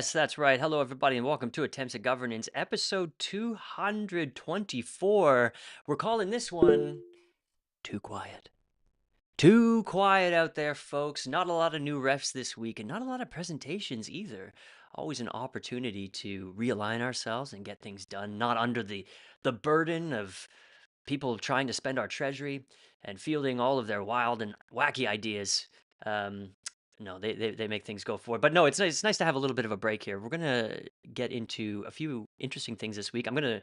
Yes, that's right. Hello, everybody, and welcome to Attempts at Governance, episode 224. We're calling this one Too Quiet. Too quiet out there, folks. Not a lot of new refs this week, and not a lot of presentations either. Always an opportunity to realign ourselves and get things done, not under the burden of people trying to spend our treasury and fielding all of their wild and wacky ideas. No, they make things go forward. But no, it's nice to have a little bit of a break here. We're gonna get into a few interesting things this week. I'm gonna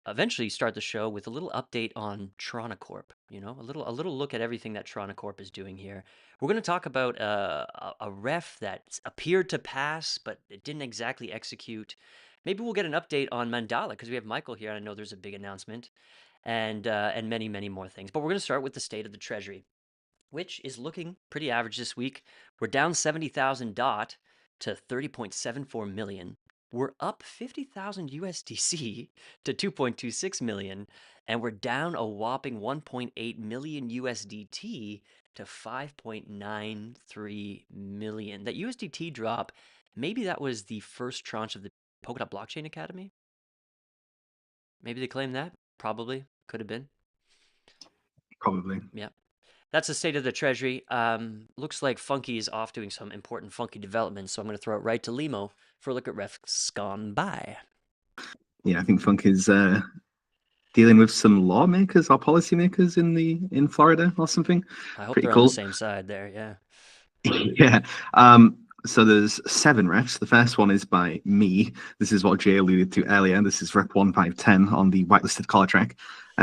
eventually start the show with a little update on Corp. You know, a little look at everything that Corp is doing here. We're gonna talk about a ref that appeared to pass, but it didn't exactly execute. Maybe we'll get an update on Mandala because we have Michael here, and I know there's a big announcement, and many more things. But we're gonna start with the state of the Treasury, which is looking pretty average this week. We're down 70,000 DOT to 30.74 million. We're up 50,000 USDC to 2.26 million, and we're down a whopping 1.8 million USDT to 5.93 million. That USDT drop, maybe that was the first tranche of the Polkadot Blockchain Academy? Maybe they claim that? Probably. Could have been. Probably. Yeah. That's the state of the Treasury. Looks like Funky is off doing some important Funky developments, so I'm going to throw it right to Limo for a look at refs gone by. Yeah, I think Funk is dealing with some lawmakers or policymakers in Florida or something. I hope Pretty they're cool. on the same side there, yeah. Yeah. So there's 7 refs. The first one is by me. This is what Jay alluded to earlier. This is Rep 1510 on the whitelisted collar track.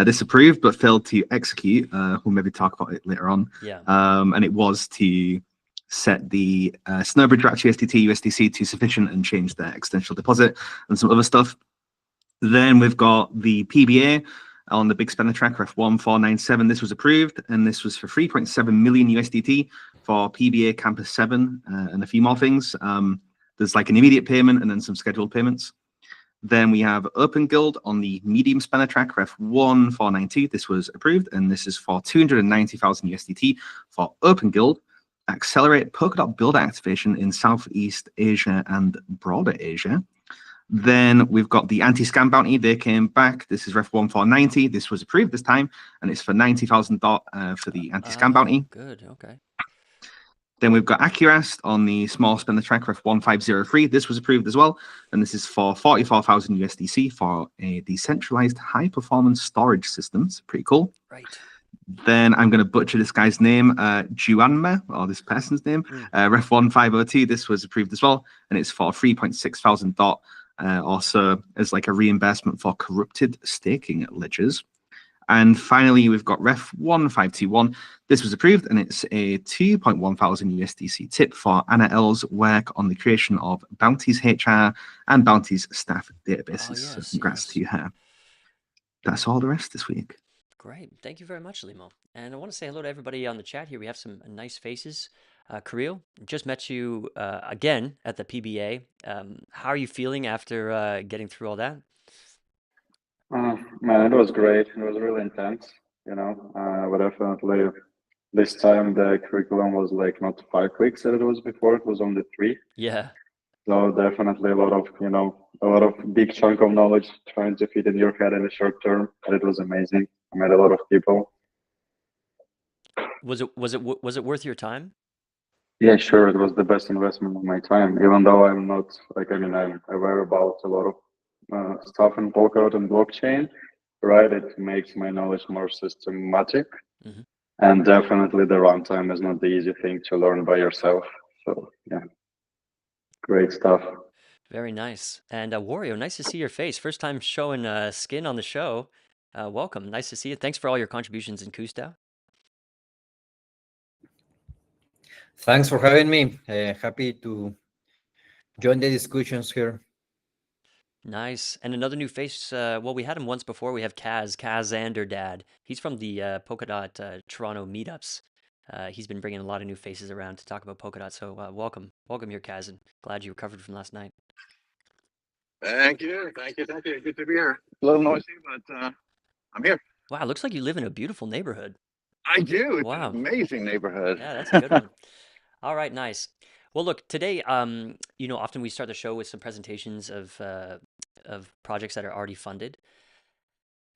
This approved but failed to execute. We'll maybe talk about it later on. Yeah. And it was to set the Snowbridge Ratch USDC to sufficient and change their extensional deposit and some other stuff. Then we've got the PBA on the big spender track, Ref 1497. This was approved, and this was for 3.7 million USDT for PBA Campus 7 and a few more things. There's like an immediate payment and then some scheduled payments. Then we have Open Guild on the medium spender track, Ref 1492. This was approved, and this is for 290,000 USDT for Open Guild. Accelerate Polkadot build activation in Southeast Asia and broader Asia. Then we've got the anti-scam bounty. They came back. This is Ref 1490. This was approved this time, and it's for 90,000 DOT for the anti-scam bounty. Good, okay. Then we've got Accurast on the small spender track, Ref 1503. This was approved as well, and this is for 44,000 USDC for a decentralized high-performance storage system. It's pretty cool. Right. Then I'm going to butcher this guy's name, Juanma, or this person's name, Ref 1502. This was approved as well, and it's for 3.6 thousand DOT. Also as like a reimbursement for corrupted staking ledgers. And finally, we've got Ref 1521. This was approved, and it's a 2.1 thousand USDC tip for Anna L's work on the creation of Bounty's HR and Bounty's staff databases. Yes, so congrats to her. That's all the rest this week. Great. Thank you very much, Limo. And I want to say hello to everybody on the chat here. We have some nice faces. Kirill, just met you again at the PBA. How are you feeling after getting through all that? Man, it was great. It was really intense, but definitely this time the curriculum was like not 5 weeks that it was before. It was only 3. Yeah. So definitely a lot of big chunk of knowledge trying to fit in your head in the short term. And it was amazing. I met a lot of people. Was it worth your time? Yeah, sure. It was the best investment of my time, even though I'm not I'm aware about a lot of stuff in Polkadot and blockchain, right? It makes my knowledge more systematic. Mm-hmm. And definitely the runtime is not the easy thing to learn by yourself. So yeah, great stuff. Very nice. And Wario, nice to see your face. First time showing skin on the show. Welcome. Nice to see you. Thanks for all your contributions in CUSE DAO. Thanks for having me. Happy to join the discussions here. Nice. And another new face. Well, we had him once before. We have Kazander Dad. He's from the Polkadot Toronto meetups. He's been bringing a lot of new faces around to talk about Polkadot. So welcome here, Kazan. Glad you recovered from last night. Thank you. Good to be here. A little noisy, but I'm here. Wow, it looks like you live in a beautiful neighborhood. I do. It's Wow. an amazing neighborhood. Yeah, that's a good one. All right, nice. Well, look, today, often we start the show with some presentations of projects that are already funded.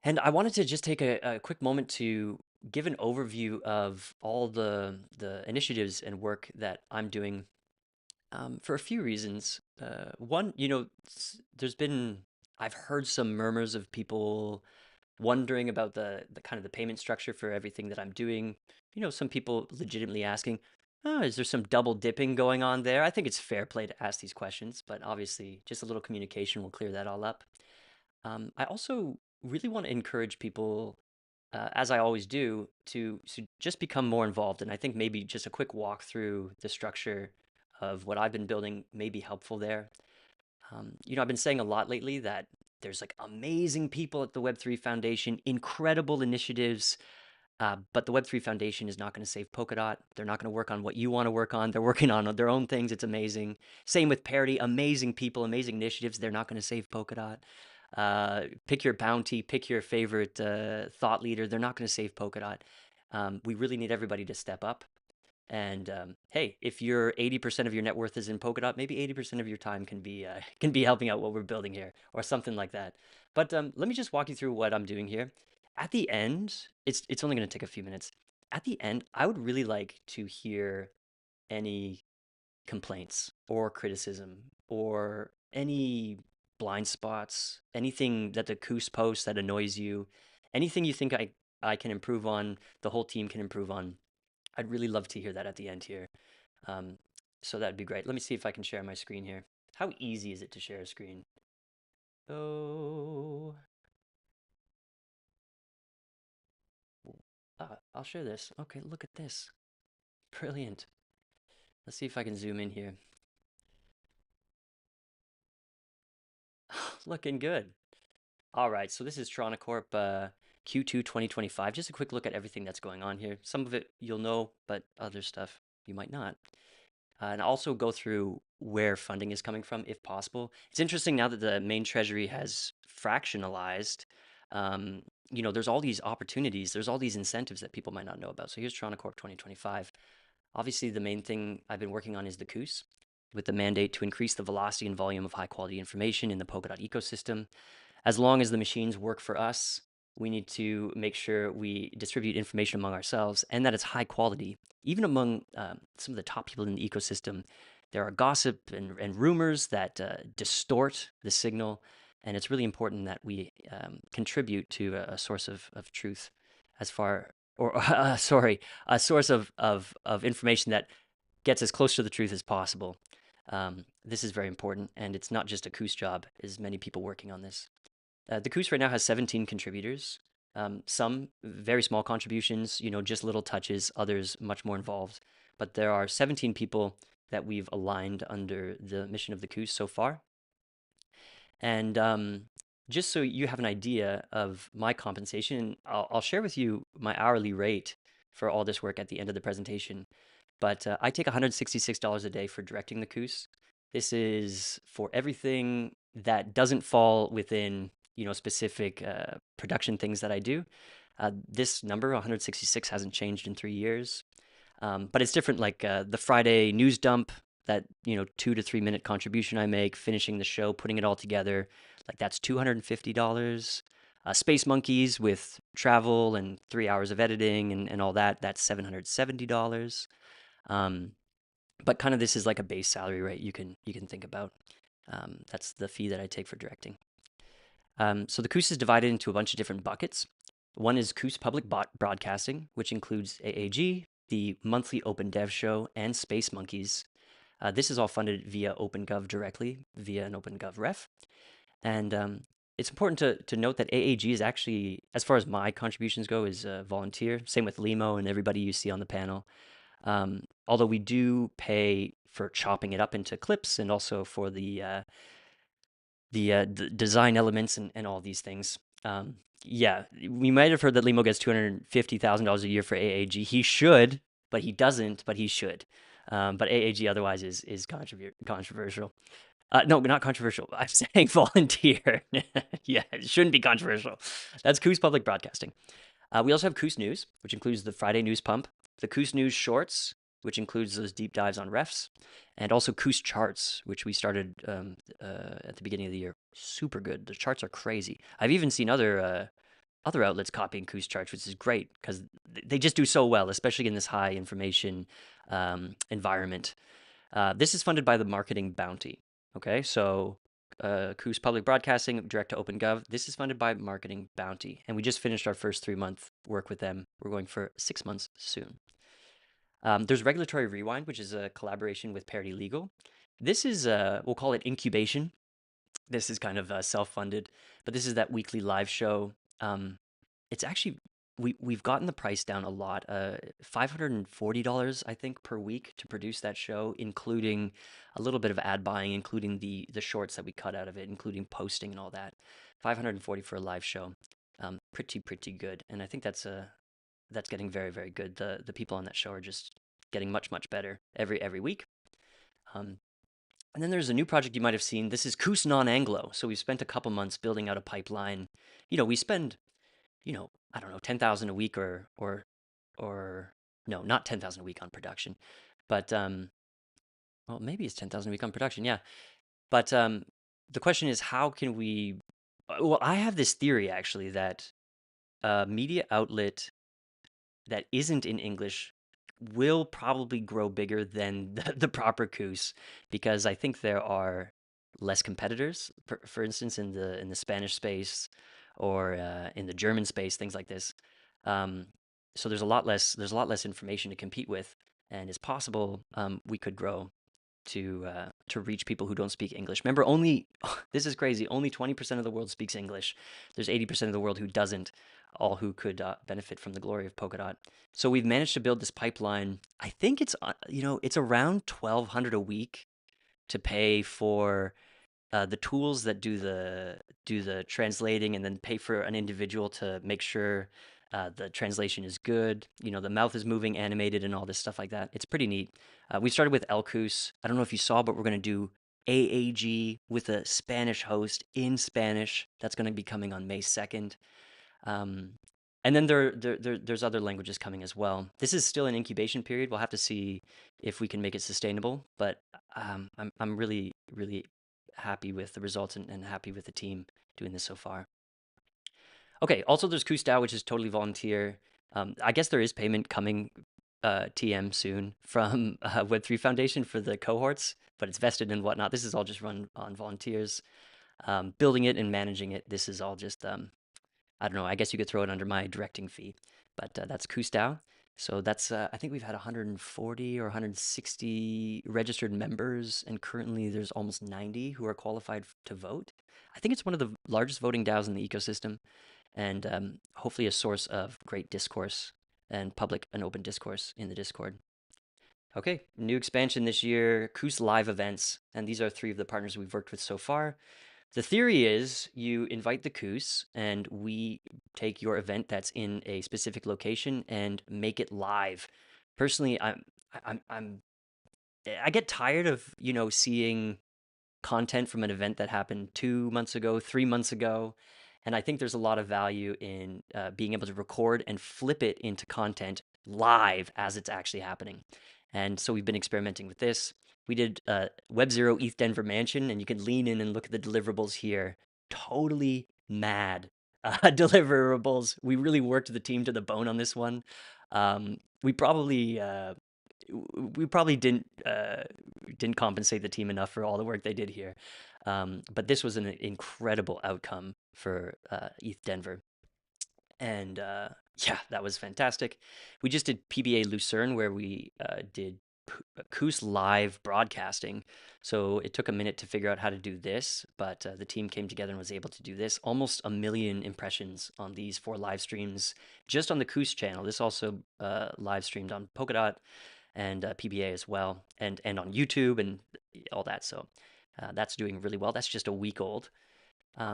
And I wanted to just take a quick moment to give an overview of all the initiatives and work that I'm doing for a few reasons. One, I've heard some murmurs of people wondering about the kind of the payment structure for everything that I'm doing. Some people legitimately asking, oh, is there some double dipping going on there? I think it's fair play to ask these questions, but obviously just a little communication will clear that all up. I also really want to encourage people, as I always do, to just become more involved. And I think maybe just a quick walk through the structure of what I've been building may be helpful there. I've been saying a lot lately that there's like amazing people at the Web3 Foundation, incredible initiatives, but the Web3 Foundation is not going to save Polkadot. They're not going to work on what you want to work on. They're working on their own things. It's amazing. Same with Parity, amazing people, amazing initiatives. They're not going to save Polkadot. Pick your bounty, pick your favorite thought leader. They're not going to save Polkadot. We really need everybody to step up. And hey, if you're 80% of your net worth is in Polkadot, maybe 80% of your time can be helping out what we're building here, or something like that. But let me just walk you through what I'm doing here. At the end, it's only going to take a few minutes. At the end, I would really like to hear any complaints or criticism or any blind spots, anything that the CUSE posts that annoys you, anything you think I can improve on, the whole team can improve on. I'd really love to hear that at the end here. So that'd be great. Let me see if I can share my screen here. How easy is it to share a screen? Oh, I'll share this. Okay, look at this. Brilliant. Let's see if I can zoom in here. Looking good. All right, so this is Toronto Corp Q2 2025. Just a quick look at everything that's going on here. Some of it you'll know, but other stuff you might not. And also go through where funding is coming from, if possible. It's interesting now that the main treasury has fractionalized. There's all these opportunities, there's all these incentives that people might not know about. So here's Toronto Corp 2025. Obviously, the main thing I've been working on is the CUSE, with the mandate to increase the velocity and volume of high quality information in the Polkadot ecosystem. As long as the machines work for us, we need to make sure we distribute information among ourselves and that it's high quality. Even among some of the top people in the ecosystem, there are gossip and rumors that distort the signal. And it's really important that we contribute to a source of truth as far, or sorry, a source of information that gets as close to the truth as possible. This is very important, and it's not just a CUSE job. There's many people working on this. The CUSE right now has 17 contributors. Some very small contributions, just little touches, others much more involved. But there are 17 people that we've aligned under the mission of the CUSE so far. And just so you have an idea of my compensation, I'll share with you my hourly rate for all this work at the end of the presentation. But I take $166 a day for directing the CUSE. This is for everything that doesn't fall within specific production things that I do. This number, 166, hasn't changed in 3 years. But it's different, like the Friday news dump, that 2 to 3 minute contribution I make, finishing the show, putting it all together, like that's $250. Space Monkeys with travel and 3 hours of editing and all that, that's $770. But kind of this is like a base salary rate you can think about. That's the fee that I take for directing. So the CUSE is divided into a bunch of different buckets. One is CUSE Public Broadcasting, which includes AAG, the monthly Open Dev Show, and Space Monkeys. This is all funded via OpenGov directly, via an OpenGov ref. And it's important to note that AAG is actually, as far as my contributions go, is volunteer. Same with Limo and everybody you see on the panel. Although we do pay for chopping it up into clips and also for the design elements and all these things. Yeah, we might have heard that Limo gets $250,000 a year for AAG. He should, but he doesn't, but he should. But AAG otherwise is controversial. No, not controversial. I'm saying volunteer. Yeah, it shouldn't be controversial. That's CUSE Public Broadcasting. We also have CUSE News, which includes the Friday News Pump, the CUSE News Shorts, which includes those deep dives on refs, and also CUSE charts, which we started at the beginning of the year. Super good. The charts are crazy. I've even seen other outlets copying CUSE charts, which is great because they just do so well, especially in this high information environment. This is funded by the marketing bounty. Okay, so CUSE Public Broadcasting, direct to OpenGov. This is funded by Marketing Bounty, and we just finished our first 3-month work with them. We're going for 6 months soon. There's Regulatory Rewind, which is a collaboration with Parity Legal. This is, we'll call it incubation. This is kind of self-funded, but this is that weekly live show. It's actually, we've gotten the price down a lot. $540, I think, per week to produce that show, including a little bit of ad buying, including the shorts that we cut out of it, including posting and all that. $540 for a live show. Pretty good. And I think that's getting very, very good. The people on that show are just getting much better every week. And then there's a new project you might have seen. This is CUSE non-Anglo. So we've spent a couple months building out a pipeline. We spend, I don't know, 10,000 a week or no, not 10,000 a week on production, but well, maybe it's 10,000 a week on production. Yeah. But the question is, how can we? Well, I have this theory actually that a media outlet that isn't in English will probably grow bigger than the proper CUSE, because I think there are less competitors, for instance, in the Spanish space or in the German space, things like this. So there's a lot less information to compete with, and it's possible we could grow to reach people who don't speak English. Remember, this is crazy. Only 20% of the world speaks English. There's 80% of the world who doesn't, all who could benefit from the glory of Polkadot. So we've managed to build this pipeline. I think it's it's around $1,200 a week to pay for the tools that do the translating, and then pay for an individual to make sure the translation is good. The mouth is moving, animated, and all this stuff like that. It's pretty neat. We started with CUSE. I don't know if you saw, but we're going to do AAG with a Spanish host in Spanish. That's going to be coming on May 2nd. And then there's other languages coming as well. This is still an incubation period. We'll have to see if we can make it sustainable. But I'm really happy with the results and happy with the team doing this so far. Okay, also there's CUSE DAO, which is totally volunteer. I guess there is payment coming TM soon from Web3 Foundation for the cohorts, but it's vested and whatnot. This is all just run on volunteers. Building it and managing it, this is all just, I don't know, I guess you could throw it under my directing fee, but that's CUSE DAO. So that's, I think we've had 140 or 160 registered members, and currently there's almost 90 who are qualified to vote. I think it's one of the largest voting DAOs in the ecosystem, and hopefully a source of great discourse and public and open discourse in the Discord. Okay, new expansion this year, CUSE live events, and these are 3 of the partners we've worked with so far. The theory is you invite the CUSE, and we take your event that's in a specific location and make it live. Personally, I get tired of seeing content from an event that happened 2 months ago, 3 months ago, and I think there's a lot of value in being able to record and flip it into content live as it's actually happening. And so we've been experimenting with this. We did Web0 ETH Denver Mansion, and you can lean in and look at the deliverables here. Totally mad deliverables. We really worked the team to the bone on this one. We probably didn't compensate the team enough for all the work they did here. But this was an incredible outcome for ETH Denver. And yeah, that was fantastic. We just did PBA Lucerne, where we did CUSE live broadcasting. So it took a minute to figure out how to do this, but the team came together and was able to do this. Almost 1 million impressions on these 4 live streams just on the CUSE channel. This also live streamed on Polkadot and PBA as well, and on YouTube and all that. So that's doing really well. That's just a week old.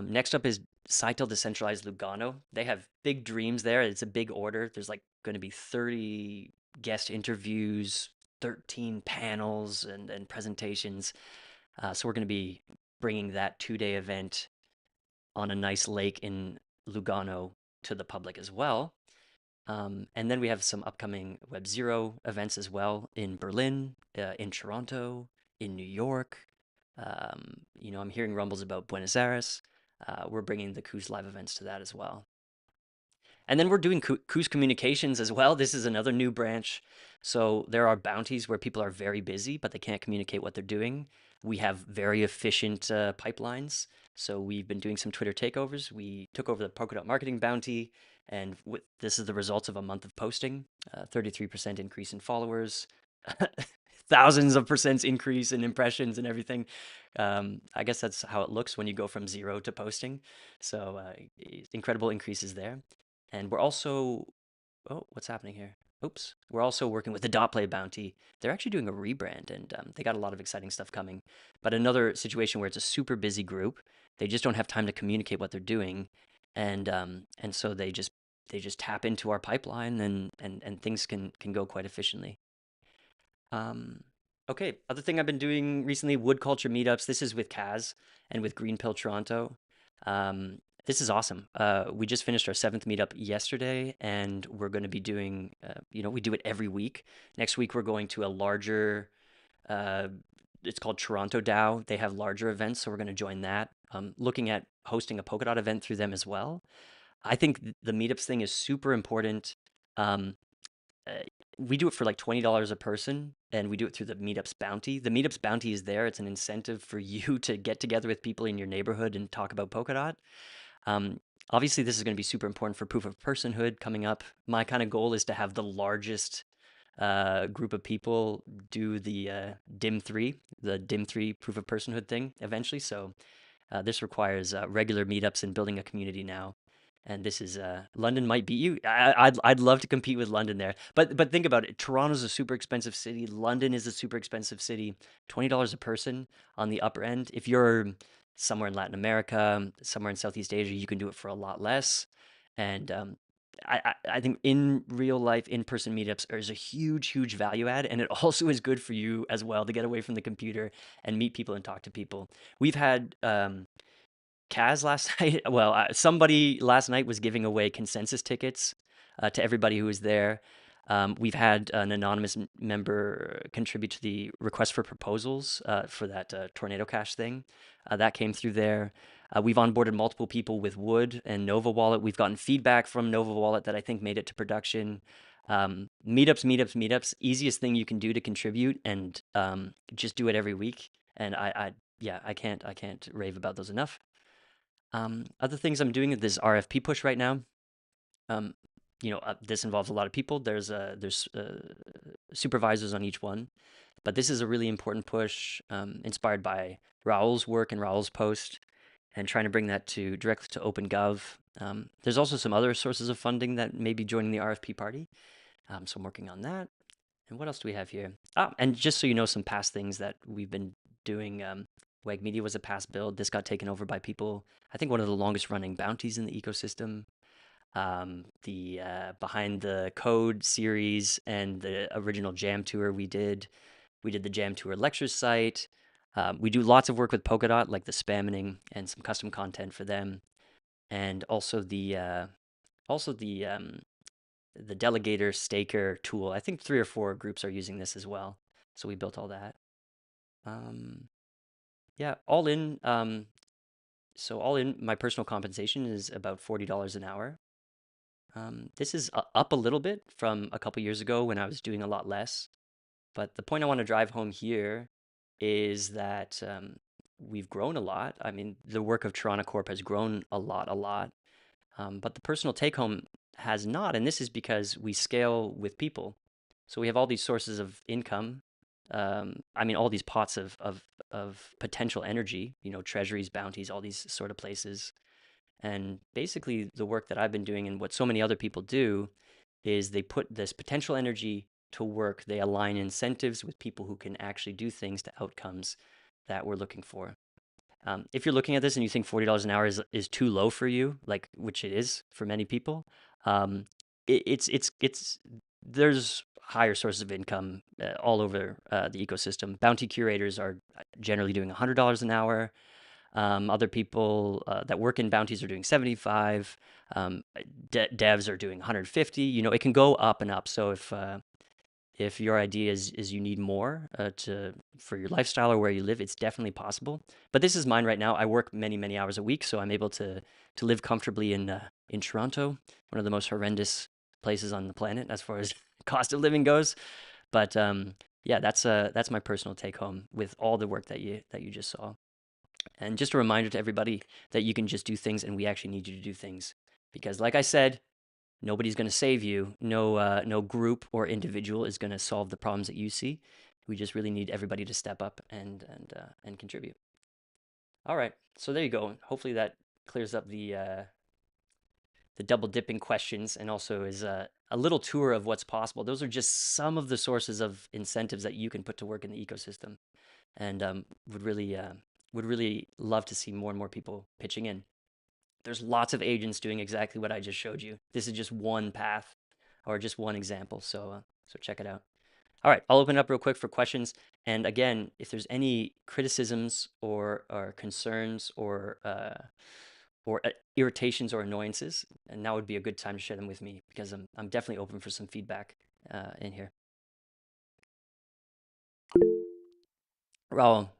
Next up is Saitel Decentralized Lugano. They have big dreams there. It's a big order. There's like going to be 30 guest interviews, 13 panels and presentations. So we're going to be bringing that 2-day event on a nice lake in Lugano to the public as well. And then we have some upcoming Web0 events as well in Berlin, in Toronto, in New York. I'm hearing rumbles about Buenos Aires. We're bringing the CUSE live events to that as well. And then we're doing CUSE communications as well. This is another new branch. So there are bounties where people are very busy, but they can't communicate what they're doing. We have very efficient pipelines. So we've been doing some Twitter takeovers. We took over the Polkadot marketing bounty, and this is the results of a month of posting. 33% increase in followers, thousands of percents increase in impressions and everything. I guess that's how it looks when you go from 0 to posting. So incredible increases there. And we're also, oh, what's happening here? Oops. We're also working with the Dot Play bounty. They're actually doing a rebrand, and they got a lot of exciting stuff coming. But another situation where it's a super busy group, they just don't have time to communicate what they're doing, and so they just tap into our pipeline, and things can go quite efficiently. Okay, other thing I've been doing recently, wood culture meetups. This is with Kaz and with Green Pill Toronto. This is awesome. We just finished our 7th meetup yesterday, and we're going to be doing, we do it every week. Next week, we're going to a larger, it's called Toronto DAO. They have larger events, so we're going to join that. Looking at hosting a Polkadot event through them as well. I think the meetups thing is super important. We do it for like $20 a person, and we do it through the Meetups bounty. The Meetups bounty is there. It's an incentive for you to get together with people in your neighborhood and talk about Polkadot. Obviously, this is going to be super important for proof of personhood coming up. My kind of goal is to have the largest group of people do the DIM3 proof of personhood thing eventually. So this requires regular meetups and building a community now. And this is London might beat you. I'd love to compete with London there, but think about it. Toronto's a super expensive city. London is a super expensive city. $20 a person on the upper end. If you're somewhere in Latin America, somewhere in Southeast Asia, you can do it for a lot less. And I think in real life, in-person meetups is a huge value add, and it also is good for you as well to get away from the computer and meet people and talk to people. We've had Kaz last night. Well, somebody last night was giving away consensus tickets to everybody who was there. We've had an anonymous member contribute to the request for proposals for that Tornado Cash thing. That came through there. We've onboarded multiple people with Wood and Nova Wallet. We've gotten feedback from Nova Wallet that I think made it to production. Meetups. Easiest thing you can do to contribute, and just do it every week. And I can't rave about those enough. Other things I'm doing is this RFP push right now. This involves a lot of people. There's supervisors on each one, but this is a really important push, inspired by Raul's work and Raul's post, and trying to bring that directly to OpenGov. There's also some other sources of funding that may be joining the RFP party, so I'm working on that. And what else do we have here? And just so you know, some past things that we've been doing. WAG Media was a past build. This got taken over by people, I think one of the longest running bounties in the ecosystem. The Behind the Code series and the original Jam Tour we did the Jam Tour lecture site. We do lots of work with Polkadot, like the spamming and some custom content for them. And also the delegator staker tool. I think 3 or 4 groups are using this as well. So we built all that. Yeah, all in. So all in, my personal compensation is about $40 an hour. This is up a little bit from a couple years ago when I was doing a lot less. But the point I want to drive home here is that we've grown a lot. I mean, the work of Toronto Corp has grown a lot. But the personal take home has not. And this is because we scale with people. So we have all these sources of income. All these pots of potential energy, treasuries, bounties, all these sort of places. And basically the work that I've been doing and what so many other people do is they put this potential energy to work. They align incentives with people who can actually do things to outcomes that we're looking for. If you're looking at this and you think $40 an hour is too low for you, like which it is for many people, there's higher sources of income all over the ecosystem. Bounty curators are generally doing $100 an hour. Other people that work in bounties are doing 75. Devs are doing 150. You know, it can go up and up. So if your idea is you need more for your lifestyle or where you live, it's definitely possible. But this is mine right now. I work many hours a week, so I'm able to live comfortably in Toronto, one of the most horrendous places on the planet as far as cost of living goes. But yeah, that's my personal take home with all the work that you just saw. And just a reminder to everybody that you can just do things, and we actually need you to do things because, like I said, nobody's going to save you. No group or individual is going to solve the problems that you see. We just really need everybody to step up and contribute. All right, so there you go. Hopefully that clears up the double dipping questions and also is a little tour of what's possible. Those are just some of the sources of incentives that you can put to work in the ecosystem, and would really love to see more and more people pitching in. There's lots of agents doing exactly what I just showed you. This is just one path or just one example. So check it out. All right, I'll open it up real quick for questions. And again, if there's any criticisms or concerns or irritations or annoyances, and now would be a good time to share them with me because I'm definitely open for some feedback in here. Raul.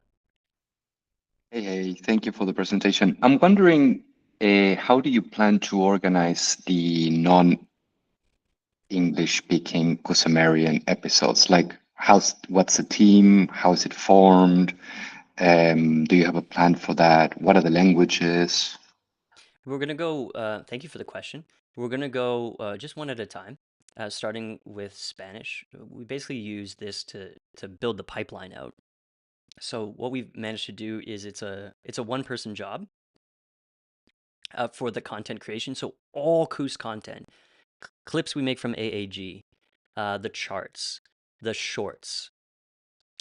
Hey, thank you for the presentation. I'm wondering, how do you plan to organize the non-English speaking Kusumerian episodes? Like, what's the team? How is it formed? Do you have a plan for that? What are the languages? We're going to go, thank you for the question. We're going to go just one at a time, starting with Spanish. We basically use this to build the pipeline out. So what we've managed to do is it's a one-person job for the content creation. So all CUSE content, clips we make from AAG, the charts, the shorts,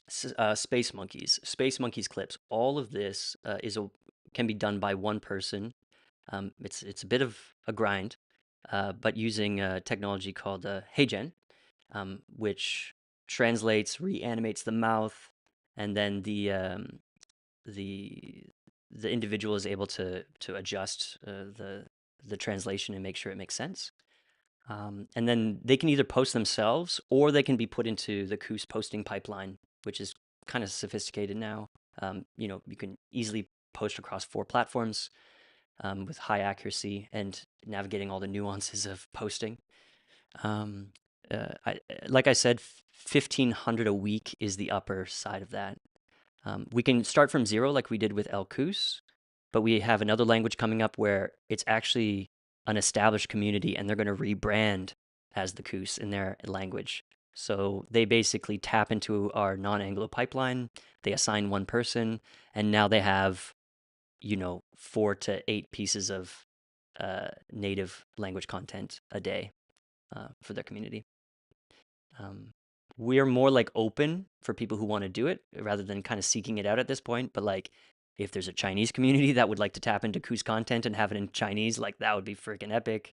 Space Monkeys clips, all of this can be done by one person. It's a bit of a grind, but using a technology called HeyGen, which translates, reanimates the mouth, and then the individual is able to adjust the translation and make sure it makes sense. And then they can either post themselves or they can be put into the CUSE posting pipeline, which is kind of sophisticated now. You know, you can easily post across 4 platforms with high accuracy and navigating all the nuances of posting. Like I said, 1,500 a week is the upper side of that. We can start from 0 like we did with El CUSE, but we have another language coming up where it's actually an established community and they're going to rebrand as the CUSE in their language. So they basically tap into our non-Anglo pipeline, they assign one person, and now they have, you know, 4 to 8 pieces of native language content a day for their community. We're more like open for people who want to do it rather than kind of seeking it out at this point. But like, if there's a Chinese community that would like to tap into CUSE content and have it in Chinese, like that would be freaking epic.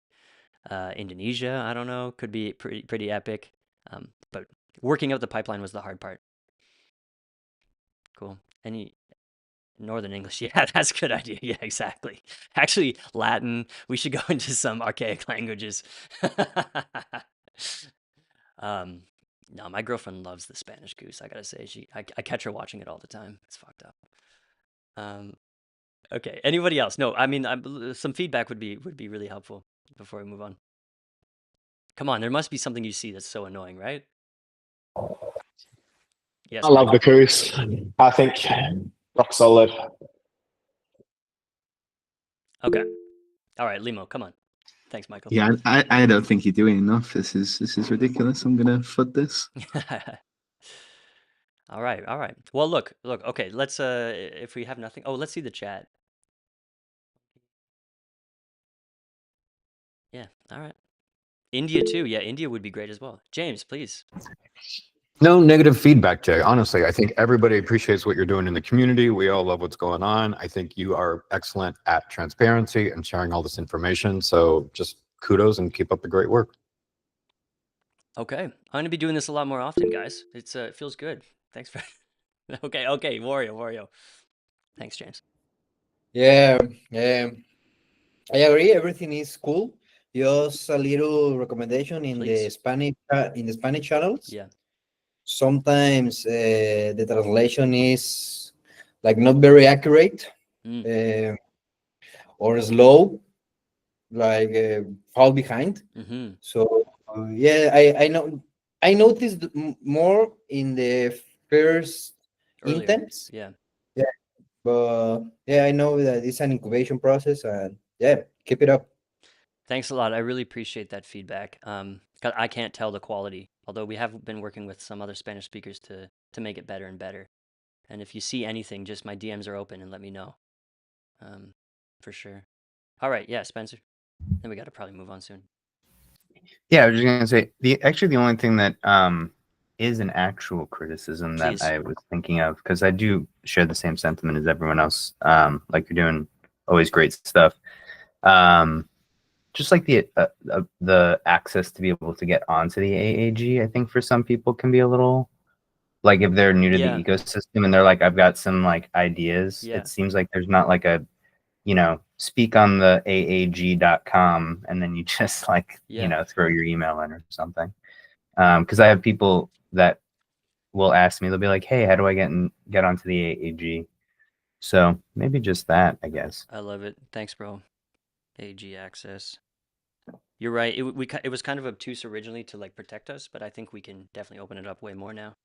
Indonesia, I don't know, could be pretty epic. But working out the pipeline was the hard part. Cool. Any Northern English? Yeah, that's a good idea. Yeah, exactly. Actually, Latin. We should go into some archaic languages. No, my girlfriend loves the Spanish CUSE. I gotta say, I catch her watching it all the time. It's fucked up. Okay. Anybody else? No, I mean, some feedback would be really helpful before we move on. Come on, there must be something you see that's so annoying, right? Yes. I love the CUSE. I think rock solid. Okay. All right, Limo, come on. Thanks, Michael. Yeah, I don't think you're doing enough. This is ridiculous. I'm gonna flood this. All right. Well, look. Okay, let's if we have nothing. Oh, let's see the chat. Yeah. All right. India too. Yeah, India would be great as well. James, please. No negative feedback, Jay. Honestly, I think everybody appreciates what you're doing in the community. We all love what's going on. I think you are excellent at transparency and sharing all this information. So just kudos and keep up the great work. Okay, I'm gonna be doing this a lot more often, guys. It feels good. Thanks for. Okay, Wario. Thanks, James. Yeah, I agree. Everything is cool. Just a little recommendation in the Please. Spanish channels. Yeah. Sometimes the translation is like not very accurate, Mm. or slow, like fall behind. Mm-hmm. So yeah, I noticed more in the first Earlier. intents. Yeah. Yeah, but yeah, I know that it's an incubation process, and yeah, keep it up. Thanks a lot. I really appreciate that feedback. 'Cause I can't tell the quality, although we have been working with some other Spanish speakers to make it better and better. And if you see anything, just my DMs are open and let me know. For sure. All right, yeah, Spencer. Then we got to probably move on soon. Yeah, I was just gonna say the only thing that is an actual criticism that Please. I was thinking of, because I do share the same sentiment as everyone else. Like, you're doing always great stuff. Just like the access to be able to get onto the AAG, I think for some people can be a little, like, if they're new to Yeah. the ecosystem and they're like, I've got some like ideas. Yeah. It seems like there's not like a, speak on the AAG.com and then you just like, Yeah. throw your email in or something. Because I have people that will ask me, they'll be like, hey, how do I get onto the AAG? So maybe just that, I guess. I love it. Thanks, bro. AG access. You're right. It was kind of obtuse originally to like protect us, but I think we can definitely open it up way more now.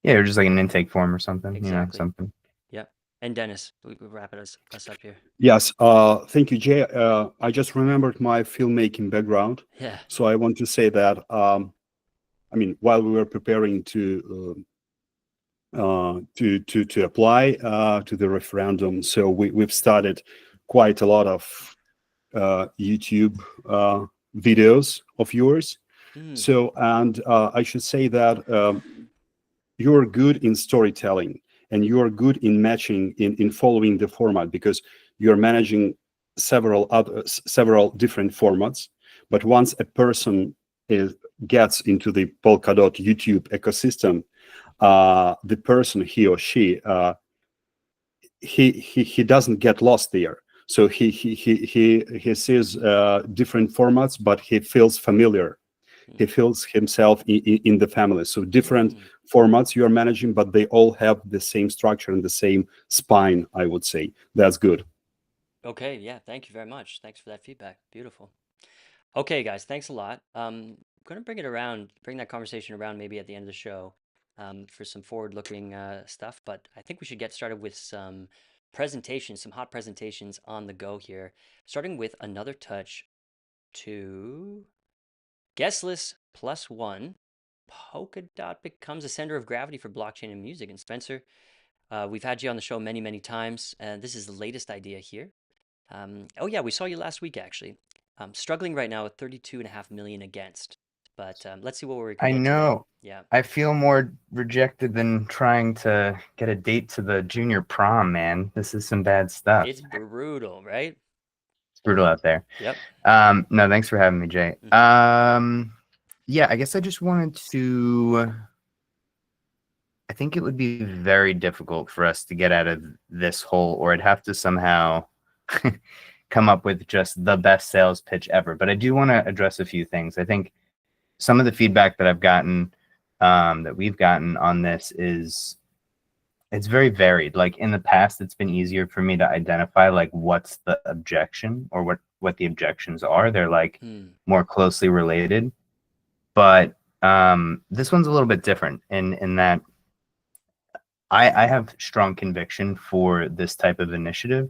Yeah, or just like an intake form or something, Exactly. something. Yep. And Dennis, we wrap us up here. Yes, thank you, Jay. I just remembered my filmmaking background, Yeah. so I want to say that I mean, while we were preparing to apply to the referendum, so we've started quite a lot of YouTube videos of yours. So, and I should say that you're good in storytelling and you're good in matching, in following the format, because you're managing several different formats. But once a person gets into the Polkadot YouTube ecosystem, the person, he or she, he doesn't get lost there. So he sees different formats, but he feels familiar. He feels himself in the family. So different formats you are managing, but they all have the same structure and the same spine, I would say. That's good. Okay, yeah, thank you very much. Thanks for that feedback. Beautiful. Okay, guys, thanks a lot. I'm gonna bring that conversation around maybe at the end of the show, for some forward-looking stuff. But I think we should get started with some presentations, some hot presentations on the go here. Starting with another touch to guest list +1. Polkadot becomes a center of gravity for blockchain and music. And Spencer, we've had you on the show many, many times. This is the latest idea here. Oh yeah, we saw you last week actually. Struggling right now with 32.5 million against, but let's see what we can I get know. today. Yeah. I feel more rejected than trying to get a date to the junior prom, man. This is some bad stuff. It's brutal, right? It's brutal out there. Yep. No, thanks for having me, Jay. Yeah, I guess I just wanted to. I think it would be very difficult for us to get out of this hole, or I'd have to somehow come up with just the best sales pitch ever. But I do want to address a few things. I think some of the feedback that I've gotten, that we've gotten on this is, it's very varied. Like in the past, it's been easier for me to identify like what's the objection or what the objections are. They're like more closely related. But this one's a little bit different in that I have strong conviction for this type of initiative.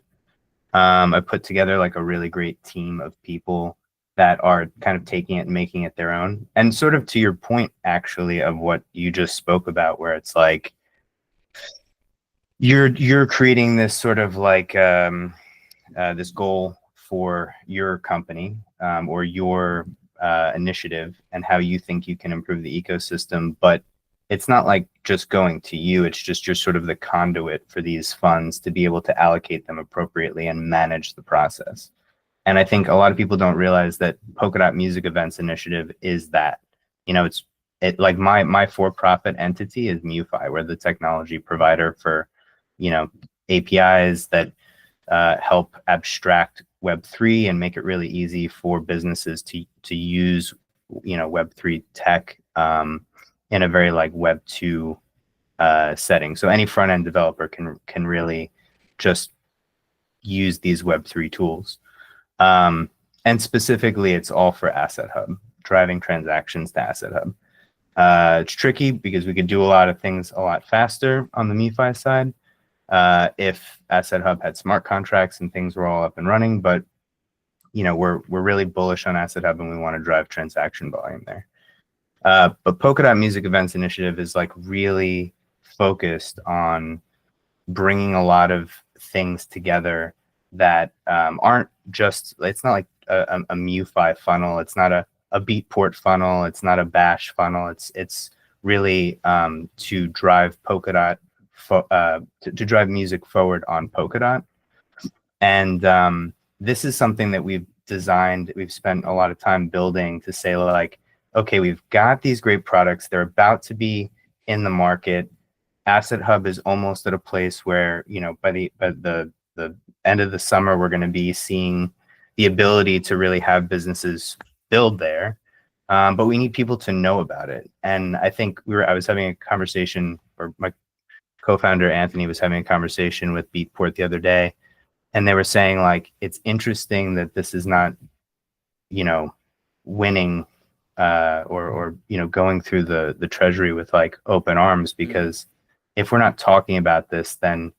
I put together like a really great team of people that are kind of taking it and making it their own. And sort of to your point, actually, of what you just spoke about, where it's like you're creating this sort of like this goal for your company or your initiative and how you think you can improve the ecosystem, but it's not like just going to you. It's just you're sort of the conduit for these funds to be able to allocate them appropriately and manage the process. And I think a lot of people don't realize that Polkadot Music Events Initiative is that. You know, it like my for-profit entity is MuFi. We're the technology provider for, you know, APIs that help abstract Web3 and make it really easy for businesses to use, Web3 tech in a very like Web2 setting. So any front end developer can really just use these Web3 tools. And specifically, it's all for Asset Hub, driving transactions to Asset Hub. It's tricky because we could do a lot of things a lot faster on the MiFi side if Asset Hub had smart contracts and things were all up and running. But we're really bullish on Asset Hub and we want to drive transaction volume there. But Polkadot Music Events Initiative is like really focused on bringing a lot of things together that aren't just, it's not like a MuFi funnel. It's not a Beatport funnel. It's not a Bash funnel. It's really to drive Polkadot, to drive music forward on Polkadot. And this is something that we've designed, we've spent a lot of time building to say like, okay, we've got these great products. They're about to be in the market. Asset Hub is almost at a place where, by the end of the summer, we're going to be seeing the ability to really have businesses build there. But we need people to know about it. And I think I was having a conversation, or my co-founder Anthony was having a conversation with Beatport the other day, and they were saying like, it's interesting that this is not, winning or going through the Treasury with like open arms, because if we're not talking about this, then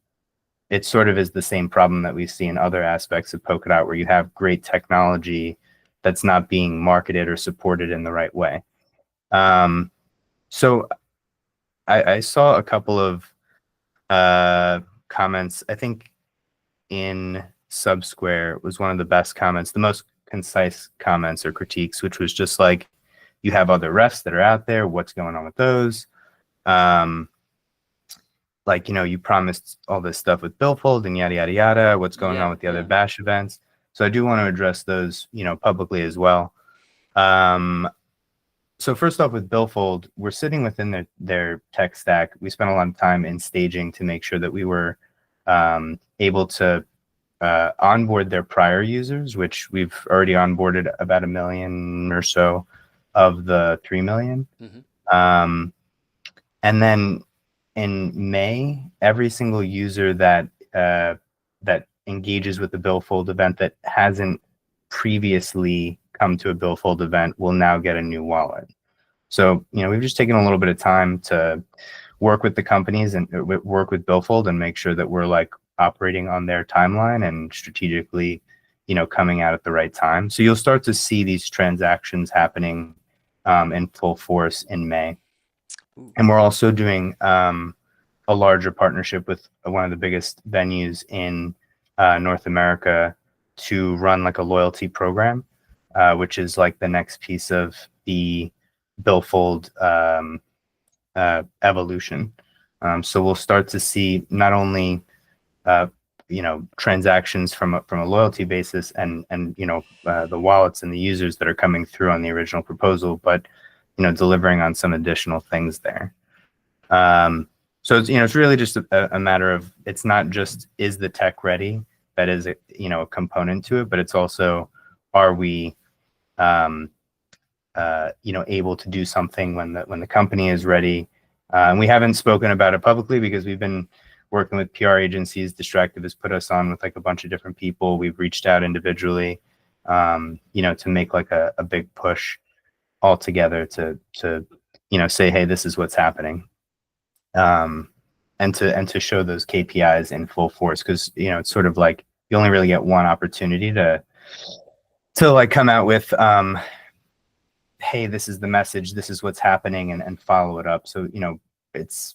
it sort of is the same problem that we see in other aspects of Polkadot, where you have great technology that's not being marketed or supported in the right way. So I saw a couple of comments. I think in Subsquare was one of the best comments, the most concise comments or critiques, which was just like, you have other refs that are out there. What's going on with those? Like, you promised all this stuff with Billfold and yada, yada, yada. What's going on with the other Bash events? So I do want to address those, publicly as well. So first off, with Billfold, we're sitting within their tech stack. We spent a lot of time in staging to make sure that we were able to onboard their prior users, which we've already onboarded about 1 million or so of the 3 million. And then in May, every single user that engages with the Billfold event that hasn't previously come to a Billfold event will now get a new wallet. So, we've just taken a little bit of time to work with the companies and work with Billfold and make sure that we're like operating on their timeline and strategically, coming out at the right time. So you'll start to see these transactions happening in full force in May. And we're also doing a larger partnership with one of the biggest venues in North America to run like a loyalty program, which is like the next piece of the Billfold evolution. So we'll start to see not only transactions from a loyalty basis and the wallets and the users that are coming through on the original proposal, but delivering on some additional things there. So it's really just a matter of, it's not just, is the tech ready? That is a component to it, but it's also, are we able to do something when the company is ready? And we haven't spoken about it publicly because we've been working with PR agencies. Distractive has put us on with like a bunch of different people. We've reached out individually, to make like a big push all together to say, hey, this is what's happening. And to show those KPIs in full force, because it's sort of like you only really get one opportunity to like come out with hey, this is the message, this is what's happening, and follow it up. So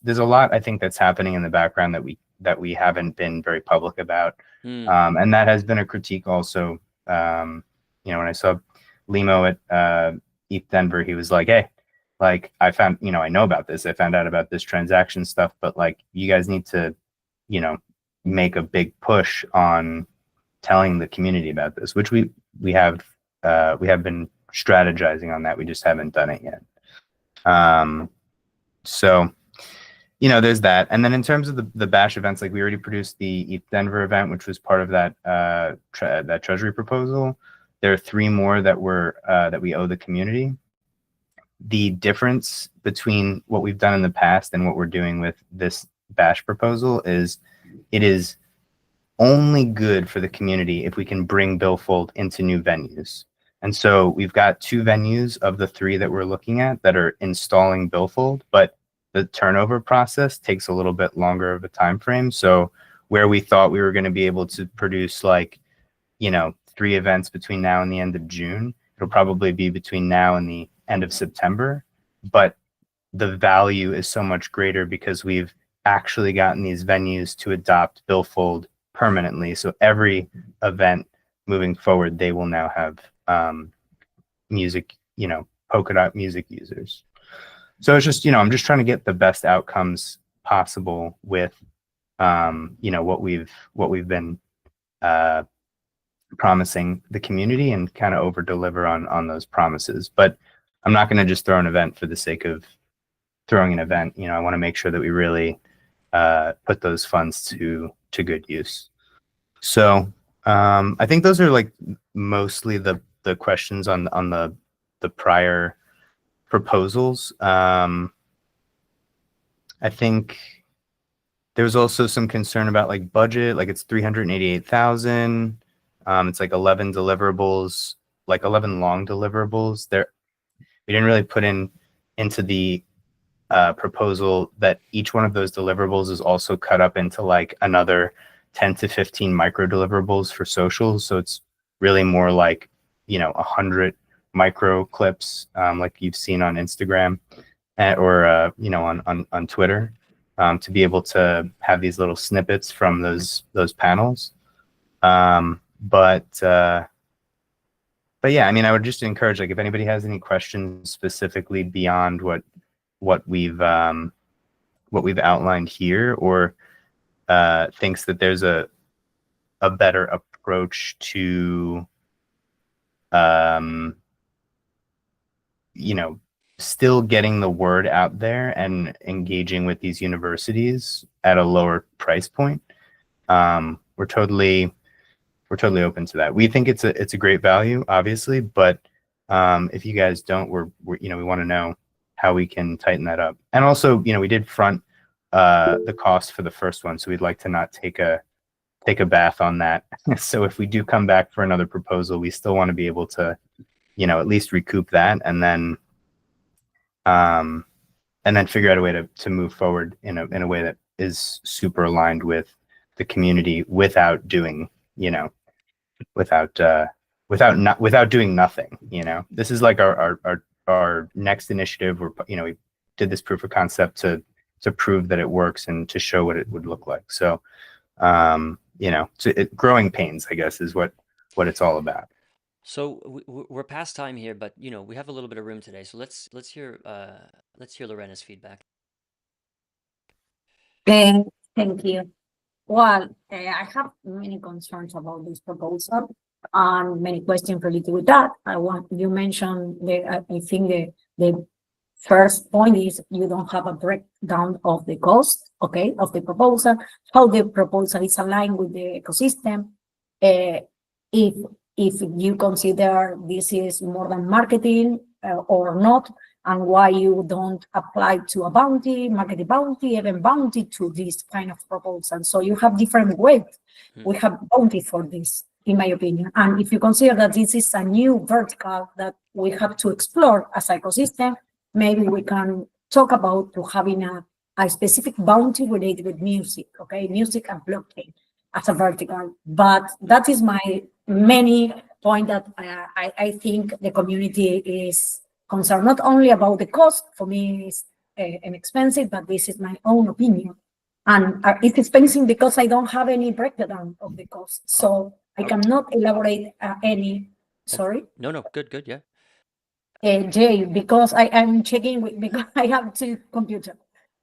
there's a lot I think that's happening in the background that we haven't been very public about. And that has been a critique also. When I saw Limo at ETH Denver, he was like, hey, like I found, I know about this. I found out about this transaction stuff, but like you guys need to, make a big push on telling the community about this, which we have been strategizing on that. We just haven't done it yet. So there's that. And then in terms of the bash events, like we already produced the ETH Denver event, which was part of that that Treasury proposal. There are 3 more that we owe the community. The difference between what we've done in the past and what we're doing with this bash proposal is it is only good for the community if we can bring Billfold into new venues. And so we've got 2 venues of the 3 that we're looking at that are installing Billfold, but the turnover process takes a little bit longer of a time frame. So where we thought we were going to be able to produce 3 events between now and the end of June, it'll probably be between now and the end of September. But the value is so much greater because we've actually gotten these venues to adopt Billfold permanently. So every event moving forward, they will now have music, Polkadot music users. So it's just, I'm just trying to get the best outcomes possible with, what we've been promising the community and kind of over deliver on those promises. But I'm not going to just throw an event for the sake of throwing an event. I want to make sure that we really put those funds to good use. So I think those are like mostly the questions on the prior proposals. I think there was also some concern about like budget, like it's 388,000. It's like 11 deliverables, like 11 long deliverables. We didn't really put into the proposal that each one of those deliverables is also cut up into like another 10 to 15 micro deliverables for socials. So it's really more like 100 micro clips, like you've seen on Instagram or on Twitter, to be able to have these little snippets from those panels. But yeah, I mean, I would just encourage, like, if anybody has any questions specifically beyond what we've outlined here, or thinks that there's a better approach to still getting the word out there and engaging with these universities at a lower price point, we're totally open to that. We think it's a great value, obviously, but if you guys don't, we want to know how we can tighten that up. And also, we did front the cost for the first one, so we'd like to not take a bath on that. So if we do come back for another proposal, we still want to be able to, at least recoup that, and then figure out a way to move forward in a way that is super aligned with the community without doing, without doing nothing. This is like our next initiative where, we did this proof of concept to prove that it works and to show what it would look like. So, growing pains, I guess, is what it's all about. So we're past time here, but we have a little bit of room today. So let's hear Lorena's feedback. Thank you. Well, I have many concerns about this proposal and many questions related with that. You mentioned I think the first point is you don't have a breakdown of the cost, okay, of the proposal, how the proposal is aligned with the ecosystem. If you consider this is more than marketing or not, and why you don't apply to a bounty, marketing bounty, even bounty to this kind of proposal. So you have different ways. We have bounty for this, in my opinion. And if you consider that this is a new vertical that we have to explore as an ecosystem, maybe we can talk about to having a specific bounty related with music, okay, music and blockchain as a vertical. But that is my many point that I think the community is concerned not only about the cost. For me, it's inexpensive, but this is my own opinion. And it's expensive because I don't have any breakdown of the cost. So I cannot elaborate any, sorry? No, good, yeah. Jay, because I'm checking because I have 2 computers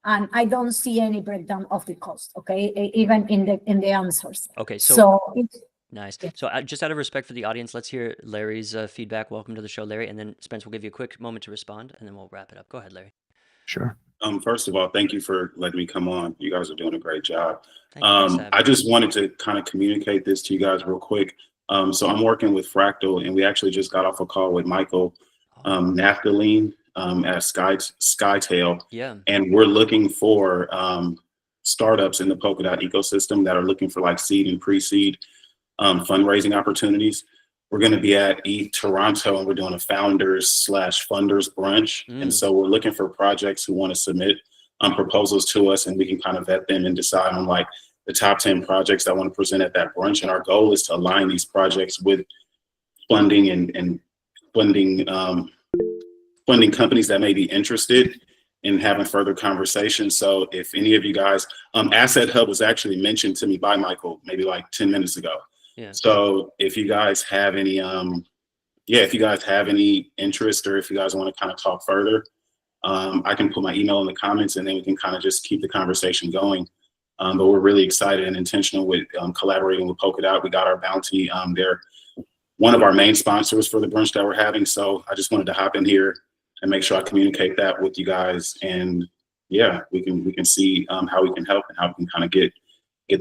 and I don't see any breakdown of the cost, okay, even in the answers. Okay, so it's nice. So just out of respect for the audience, let's hear Larry's feedback. Welcome to the show, Larry. And then Spence will give you a quick moment to respond, and then we'll wrap it up. Go ahead, Larry. Sure. First of all, thank you for letting me come on. You guys are doing a great job. Thanks, I just wanted to kind of communicate this to you guys real quick. So I'm working with Fractal, and we actually just got off a call with Michael Naphthalene at Skytail. Yeah. And we're looking for startups in the Polkadot ecosystem that are looking for like seed and pre-seed fundraising opportunities. We're going to be at Toronto, and we're doing a founders/funders brunch. And so we're looking for projects who want to submit proposals to us, and we can kind of vet them and decide on like the top 10 projects that want to present at that brunch. And our goal is to align these projects with funding and funding companies that may be interested in having further conversations. So if any of you guys, Asset Hub was actually mentioned to me by Michael maybe like 10 minutes ago. Yeah. So if you guys have any, if you guys have any interest, or if you guys want to kind of talk further, I can put my email in the comments, and then we can kind of just keep the conversation going. But we're really excited and intentional with collaborating with Polkadot. We got our bounty. They're one of our main sponsors for the brunch that we're having. So I just wanted to hop in here and make sure I communicate that with you guys. And yeah, we can see how we can help and how we can kind of get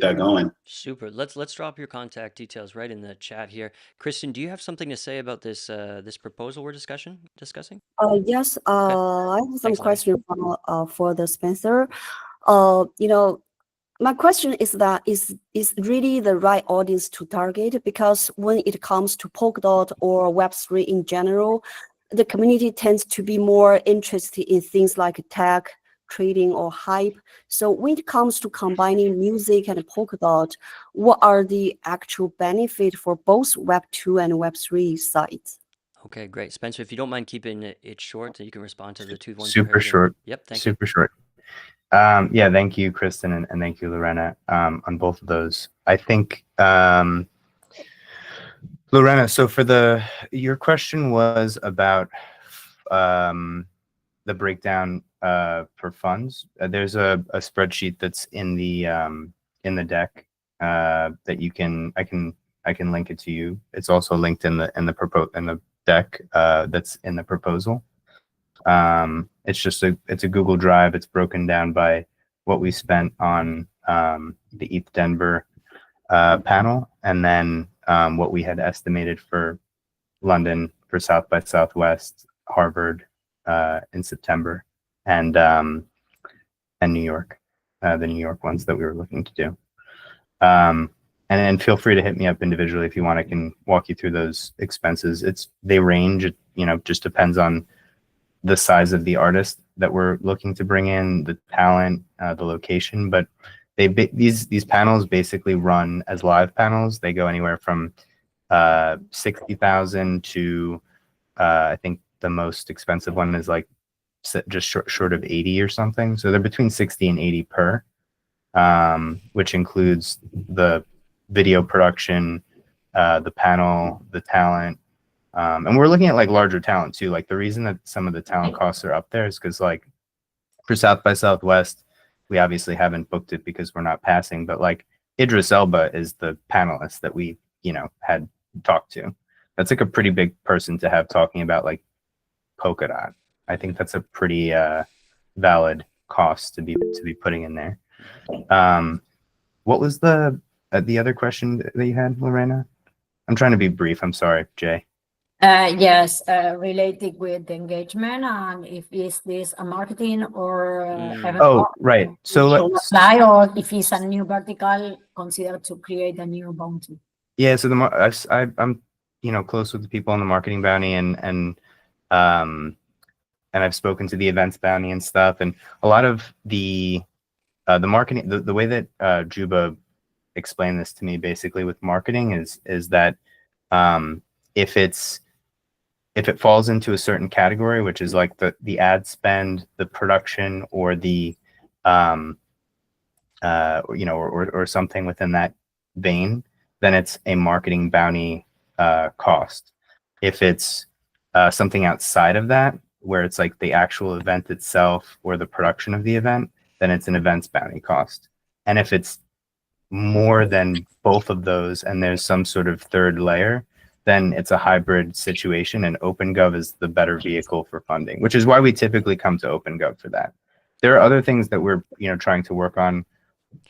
that going. Super. Let's drop your contact details right in the chat here. Kristen, do you have something to say about this this proposal we're discussing? Yes. I have some Thanks, question for the Spencer. My question is that is really the right audience to target, because when it comes to Polkadot or Web3 in general, the community tends to be more interested in things like tech, trading, or hype. So when it comes to combining music and Polkadot, what are the actual benefits for both Web2 and Web3 sides? Okay, great. Spencer, if you don't mind keeping it short, so you can respond to the two ones. Super short. Yep, thank you. Super short. Yeah, thank you, Kristen, and thank you, Lorena, on both of those. I think, Lorena, so for your question was about the breakdown for funds. There's a spreadsheet that's in the deck that I can link it to you. It's also linked in the deck that's in the proposal. It's a Google Drive. It's broken down by what we spent on the ETH Denver panel, and then what we had estimated for London, for South by Southwest, Harvard in September, and New York, the New York ones that we were looking to do. And then feel free to hit me up individually if you want. I can walk you through those expenses. They range. Just depends on the size of the artist that we're looking to bring in, the talent, the location. But these panels basically run as live panels. They go anywhere from 60,000 to I think the most expensive one is like just short of 80 or something. So they're between 60 and 80 per, which includes the video production, the panel, the talent. And we're looking at like larger talent too. Like the reason that some of the talent costs are up there is because like for South by Southwest, we obviously haven't booked it because we're not passing, but like Idris Elba is the panelist that we, had talked to. That's like a pretty big person to have talking about like Polkadot. I think that's a pretty valid cost to be putting in there. What was the other question that you had, Lorena? I'm trying to be brief. I'm sorry, Jay. Yes, related with the engagement, and if is this a marketing or right. So let's apply, or if it's a new vertical, consider to create a new bounty. Yeah, so I'm close with the people on the marketing bounty, and I've spoken to the events bounty and stuff, and a lot of the marketing, the way that Juba explained this to me basically with marketing is that if it falls into a certain category, which is like the ad spend, the production, or the or something within that vein, then it's a marketing bounty cost. If it's something outside of that, where it's like the actual event itself or the production of the event, then it's an events bounty cost. And if it's more than both of those and there's some sort of third layer, then it's a hybrid situation, and OpenGov is the better vehicle for funding, which is why we typically come to OpenGov for that. there are other things that we're trying to work on.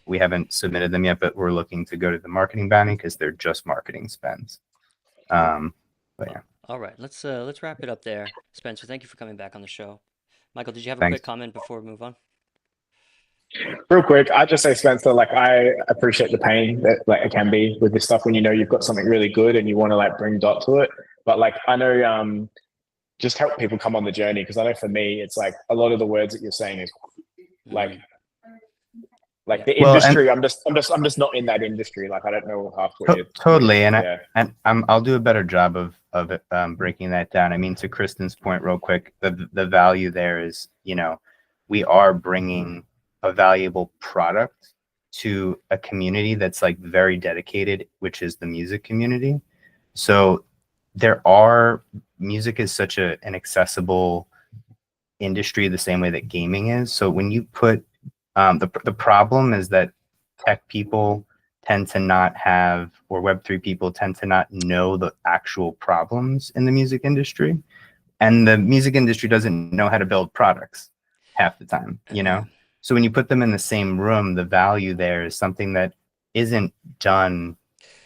We haven't submitted them yet, but we're looking to go to the marketing bounty because they're just marketing spends. But yeah. All right, let's wrap it up there. Spencer, thank you for coming back on the show. Michael, did you have a Thanks. quick comment before we move on? Real quick, I just say, Spencer, like I appreciate the pain that like it can be with this stuff when you know you've got something really good and you want to like bring Dot to it. But like I know just help people come on the journey, because I know for me it's like a lot of the words that you're saying is like the industry. I'm just not in that industry. Like I don't know half what it is. Totally, and yeah. I'll do a better job of it, breaking that down. I mean, to Kristen's point, real quick, the value there is, we are bringing a valuable product to a community that's like very dedicated, which is the music community. So music is such an accessible industry the same way that gaming is. So when you put the problem is that tech people tend to not have, or Web3 people tend to not know the actual problems in the music industry. And the music industry doesn't know how to build products half the time, So when you put them in the same room, the value there is something that isn't done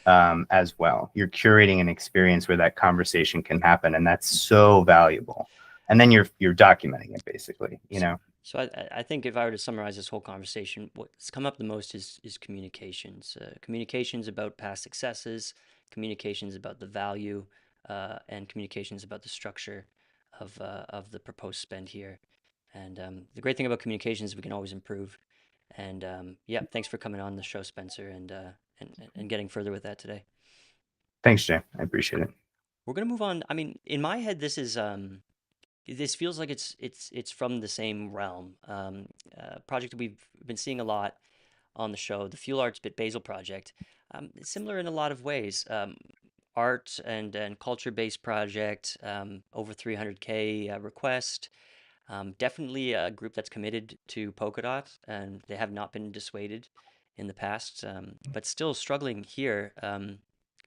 as well. You're curating an experience where that conversation can happen, and that's so valuable. And then you're documenting it basically, So I think if I were to summarize this whole conversation, what's come up the most is communications. Communications about past successes, communications about the value, and communications about the structure of the proposed spend here. And the great thing about communications is we can always improve. And yeah, thanks for coming on the show, Spencer, and getting further with that today. Thanks, Jay. I appreciate it. We're gonna move on. I mean, in my head, this is this feels like it's from the same realm. Project that we've been seeing a lot on the show, the Fuelarts BitBasel project. It's similar in a lot of ways. Art and culture-based project, over 300K request. Definitely a group that's committed to Polkadot, and they have not been dissuaded in the past, but still struggling here.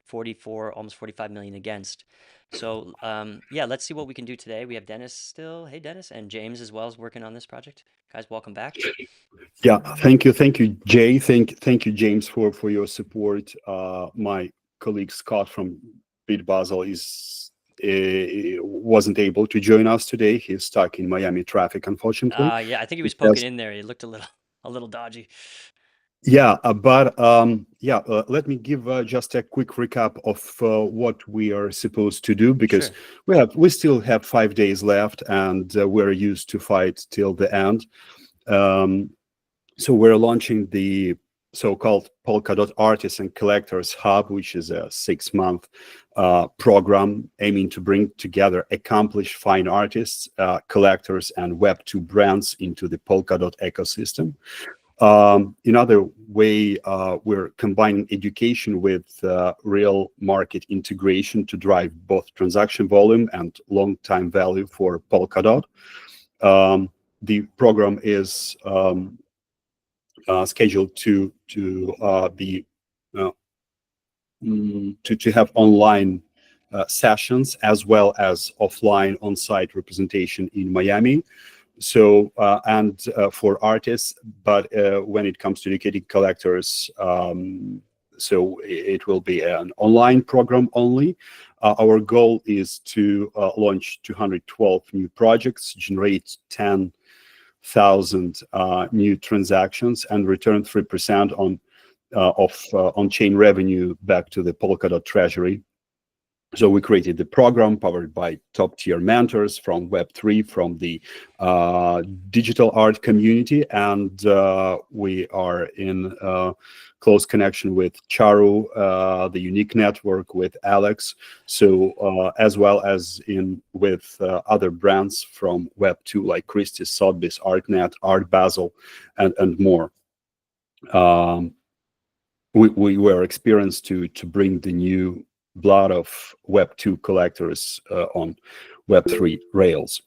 44, almost 45 million against. So yeah, let's see what we can do today. We have Dennis still. Hey, Dennis, and James as well is working on this project. Guys, welcome back. Yeah, thank you, Jay. Thank you, James, for your support. My colleague Scott from BitBasel wasn't able to join us today. He's stuck in Miami traffic, unfortunately. Yeah, I think he was poking in there. He looked a little dodgy. Yeah, but let me give just a quick recap of what we are supposed to do, because we still have 5 days left, and we're used to fight till the end. So we're launching the so-called Polkadot Artists and Collectors Hub, which is a 6-month program aiming to bring together accomplished fine artists, collectors, and Web2 brands into the Polkadot ecosystem. Another way, we're combining education with real market integration to drive both transaction volume and long-time value for Polkadot. The program is scheduled to have online sessions as well as offline on-site representation in Miami. So and for artists, but when it comes to educating collectors, so it will be an online program only. Our goal is to launch 212 new projects, generate 10,000 new transactions, and return 3% of on-chain revenue back to the Polkadot Treasury. So we created the program powered by top-tier mentors from Web3, from the digital art community, and we are in close connection with Charu, the Unique Network, with Alex, so as well as with other brands from Web2 like Christie's, Sotheby's, ArtNet, Art Basel, and more. We were experienced to bring the new blood of Web2 collectors on Web3 rails.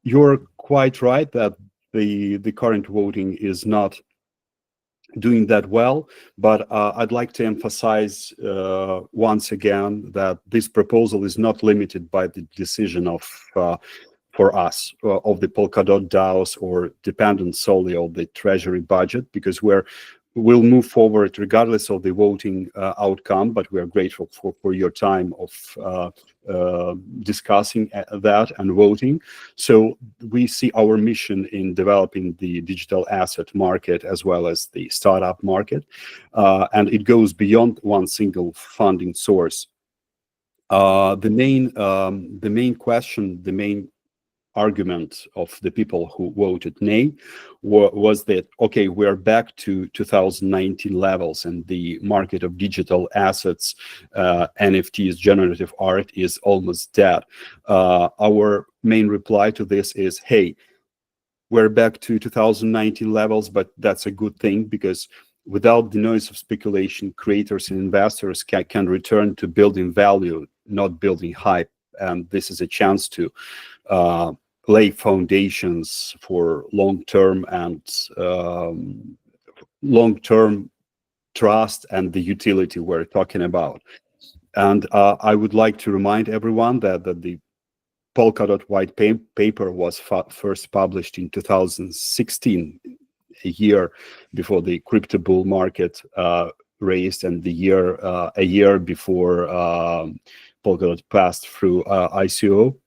You're quite right that the current voting is not doing that well, but I'd like to emphasize once again that this proposal is not limited by the decision of for us of the Polkadot DAOs or dependent solely on the Treasury budget, because we'll move forward regardless of the voting outcome, but we are grateful for your time of discussing that and voting. So we see our mission in developing the digital asset market as well as the startup market, and it goes beyond one single funding source. The main question, the main argument of the people who voted nay was that, okay, we're back to 2019 levels and the market of digital assets, NFTs, generative art is almost dead. Our main reply to this is, hey, we're back to 2019 levels, but that's a good thing, because without the noise of speculation, creators and investors can return to building value, not building hype. And this is a chance to lay foundations for long-term and long-term trust and the utility we're talking about. And I would like to remind everyone that the Polkadot white paper was first published in 2016, a year before the crypto bull market raised, and a year before Polkadot passed through ICO.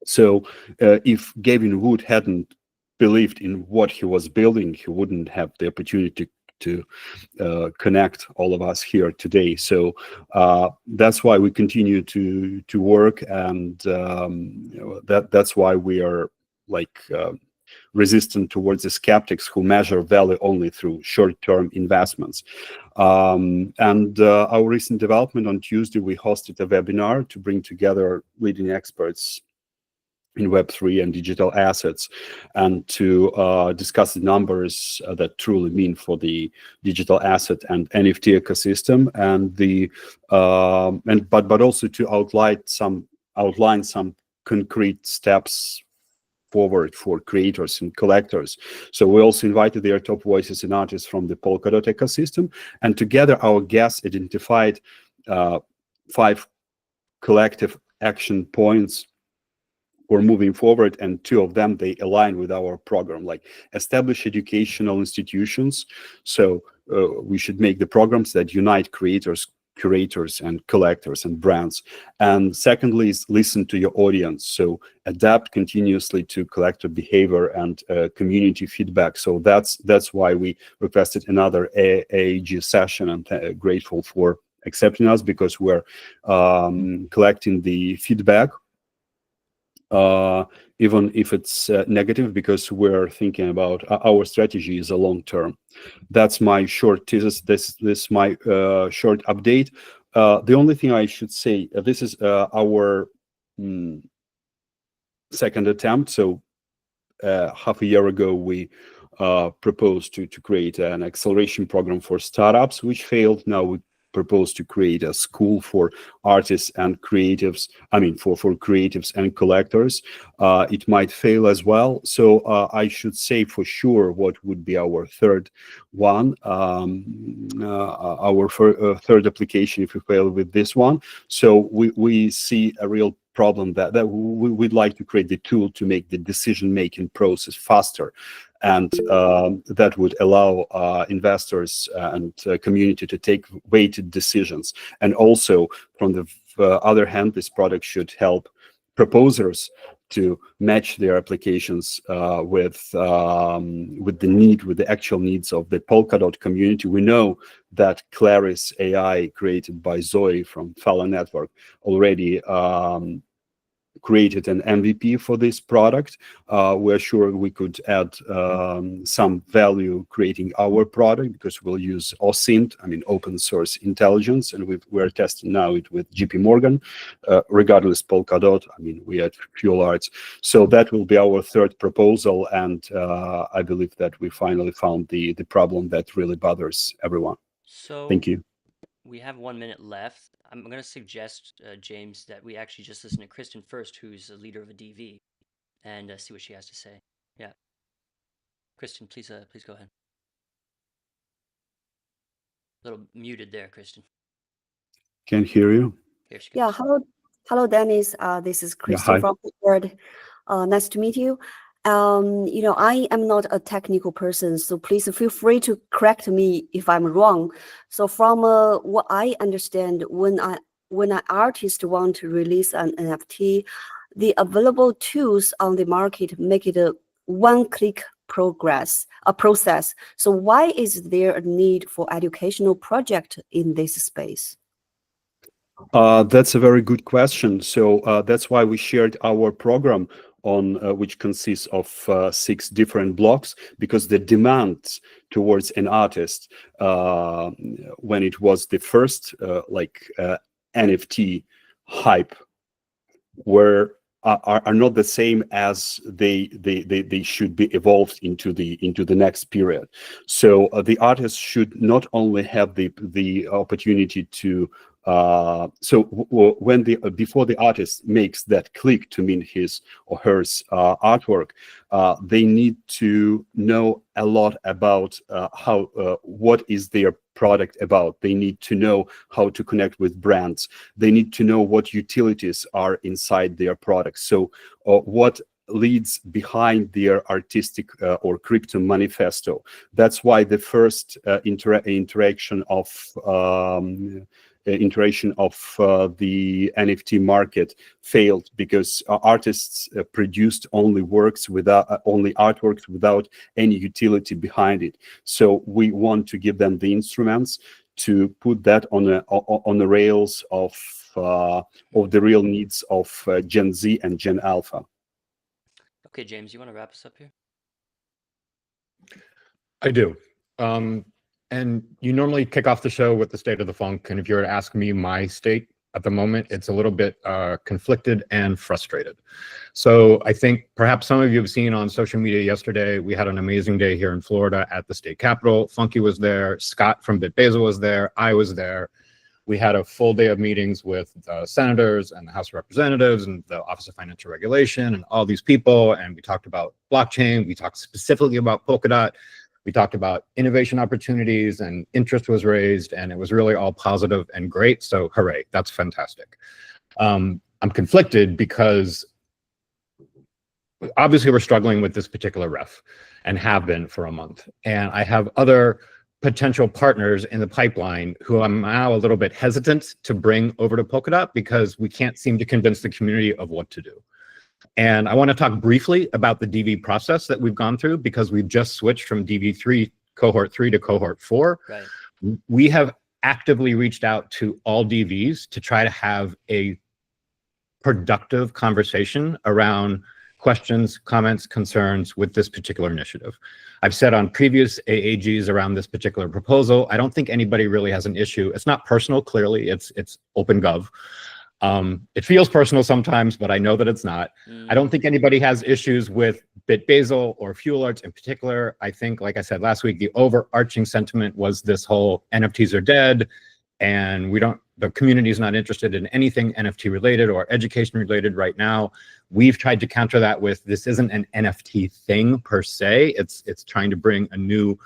So if Gavin Wood hadn't believed in what he was building, he wouldn't have the opportunity to connect all of us here today. So that's why we continue to work, and that's why we are resistant towards the skeptics who measure value only through short-term investments. And our recent development, on Tuesday, we hosted a webinar to bring together leading experts in Web3 and digital assets, and to discuss the numbers that truly mean for the digital asset and NFT ecosystem, and but also to outline some concrete steps forward for creators and collectors. So we also invited their top voices and artists from the Polkadot ecosystem, and together our guests identified 5 collective action points for moving forward, and 2 of them, they align with our program, like establish educational institutions. So we should make the programs that unite creators, curators, and collectors and brands. And secondly is listen to your audience. So adapt continuously to collector behavior and community feedback. So that's why we requested another AAG session, and grateful for accepting us, because we're collecting the feedback, even if it's negative, because we're thinking about our strategy is a long term. That's my short thesis. This is my short update. The only thing I should say, this is our second attempt. So half a year ago, we proposed to create an acceleration program for startups, which failed. Now we propose to create a school for artists and creatives, for creatives and collectors. It might fail as well. So I should say for sure what would be our third one, our third application if we fail with this one. So we see a real problem that we'd like to create the tool to make the decision-making process faster. And that would allow investors and community to take weighted decisions. And also, from the other hand, this product should help proposers to match their applications with the actual needs of the Polkadot community. We know that Claris AI, created by Zoe from Fala Network, already created an MVP for this product. We're sure we could add some value creating our product, because we'll use OSINT, open source intelligence, and we're testing now it with JP Morgan. Regardless Polkadot, we had Fuelarts. So that will be our third proposal, and I believe that we finally found the problem that really bothers everyone. So thank you. We have 1 minute left. I'm going to suggest, James, that we actually just listen to Kristen first, who's the leader of a DV, and see what she has to say. Yeah. Kristen, please go ahead. A little muted there, Kristen. Can't hear you. Here she goes. Yeah, hello, Dennis. This is Kristen from the board. Nice to meet you. I am not a technical person, so please feel free to correct me if I'm wrong. So from what I understand, when an artist want to release an NFT, the available tools on the market make it a one-click process. So why is there a need for educational project in this space? That's a very good question. So that's why we shared our program on which consists of 6 different blocks, because the demands towards an artist when it was the first NFT hype are not the same as they should be evolved into the next period. So the artist should not only have the opportunity to before the artist makes that click to mint his or her artwork, they need to know a lot about what is their product about. They need to know how to connect with brands. They need to know what utilities are inside their products. So what leads behind their artistic or crypto manifesto. That's why the first iteration of the NFT market failed, because artists produced only artworks without any utility behind it. So we want to give them the instruments to put that on the rails of the real needs of Gen Z and Gen Alpha. Okay, James, you want to wrap us up here? I do. And you normally kick off the show with the state of the funk. And if you were to ask me my state at the moment, it's a little bit conflicted and frustrated. So I think perhaps some of you have seen on social media yesterday, we had an amazing day here in Florida at the state capitol. Funky was there. Scott from BitBasel was there. I was there. We had a full day of meetings with senators and the House of Representatives and the Office of Financial Regulation and all these people. And we talked about blockchain. We talked specifically about Polkadot. We talked about innovation opportunities, and interest was raised, and it was really all positive and great. So hooray, that's fantastic. I'm conflicted because obviously we're struggling with this particular ref and have been for a month. And I have other potential partners in the pipeline who I'm now a little bit hesitant to bring over to Polkadot because we can't seem to convince the community of what to do. And I want to talk briefly about the DV process that we've gone through, because we've just switched from DV3 cohort 3 to cohort 4. Right. We have actively reached out to all DVs to try to have a productive conversation around questions, comments, concerns with this particular initiative. I've said on previous AAGs around this particular proposal, I don't think anybody really has an issue. It's not personal, clearly, it's open gov. It feels personal sometimes, but I know that it's not. I don't think anybody has issues with BitBasel or Fuelarts in particular. I think, like I said last week, the overarching sentiment was this whole NFTs are dead, and the community is not interested in anything NFT related or education related right now. We've tried to counter that with, this isn't an NFT thing per se. It's trying to bring a new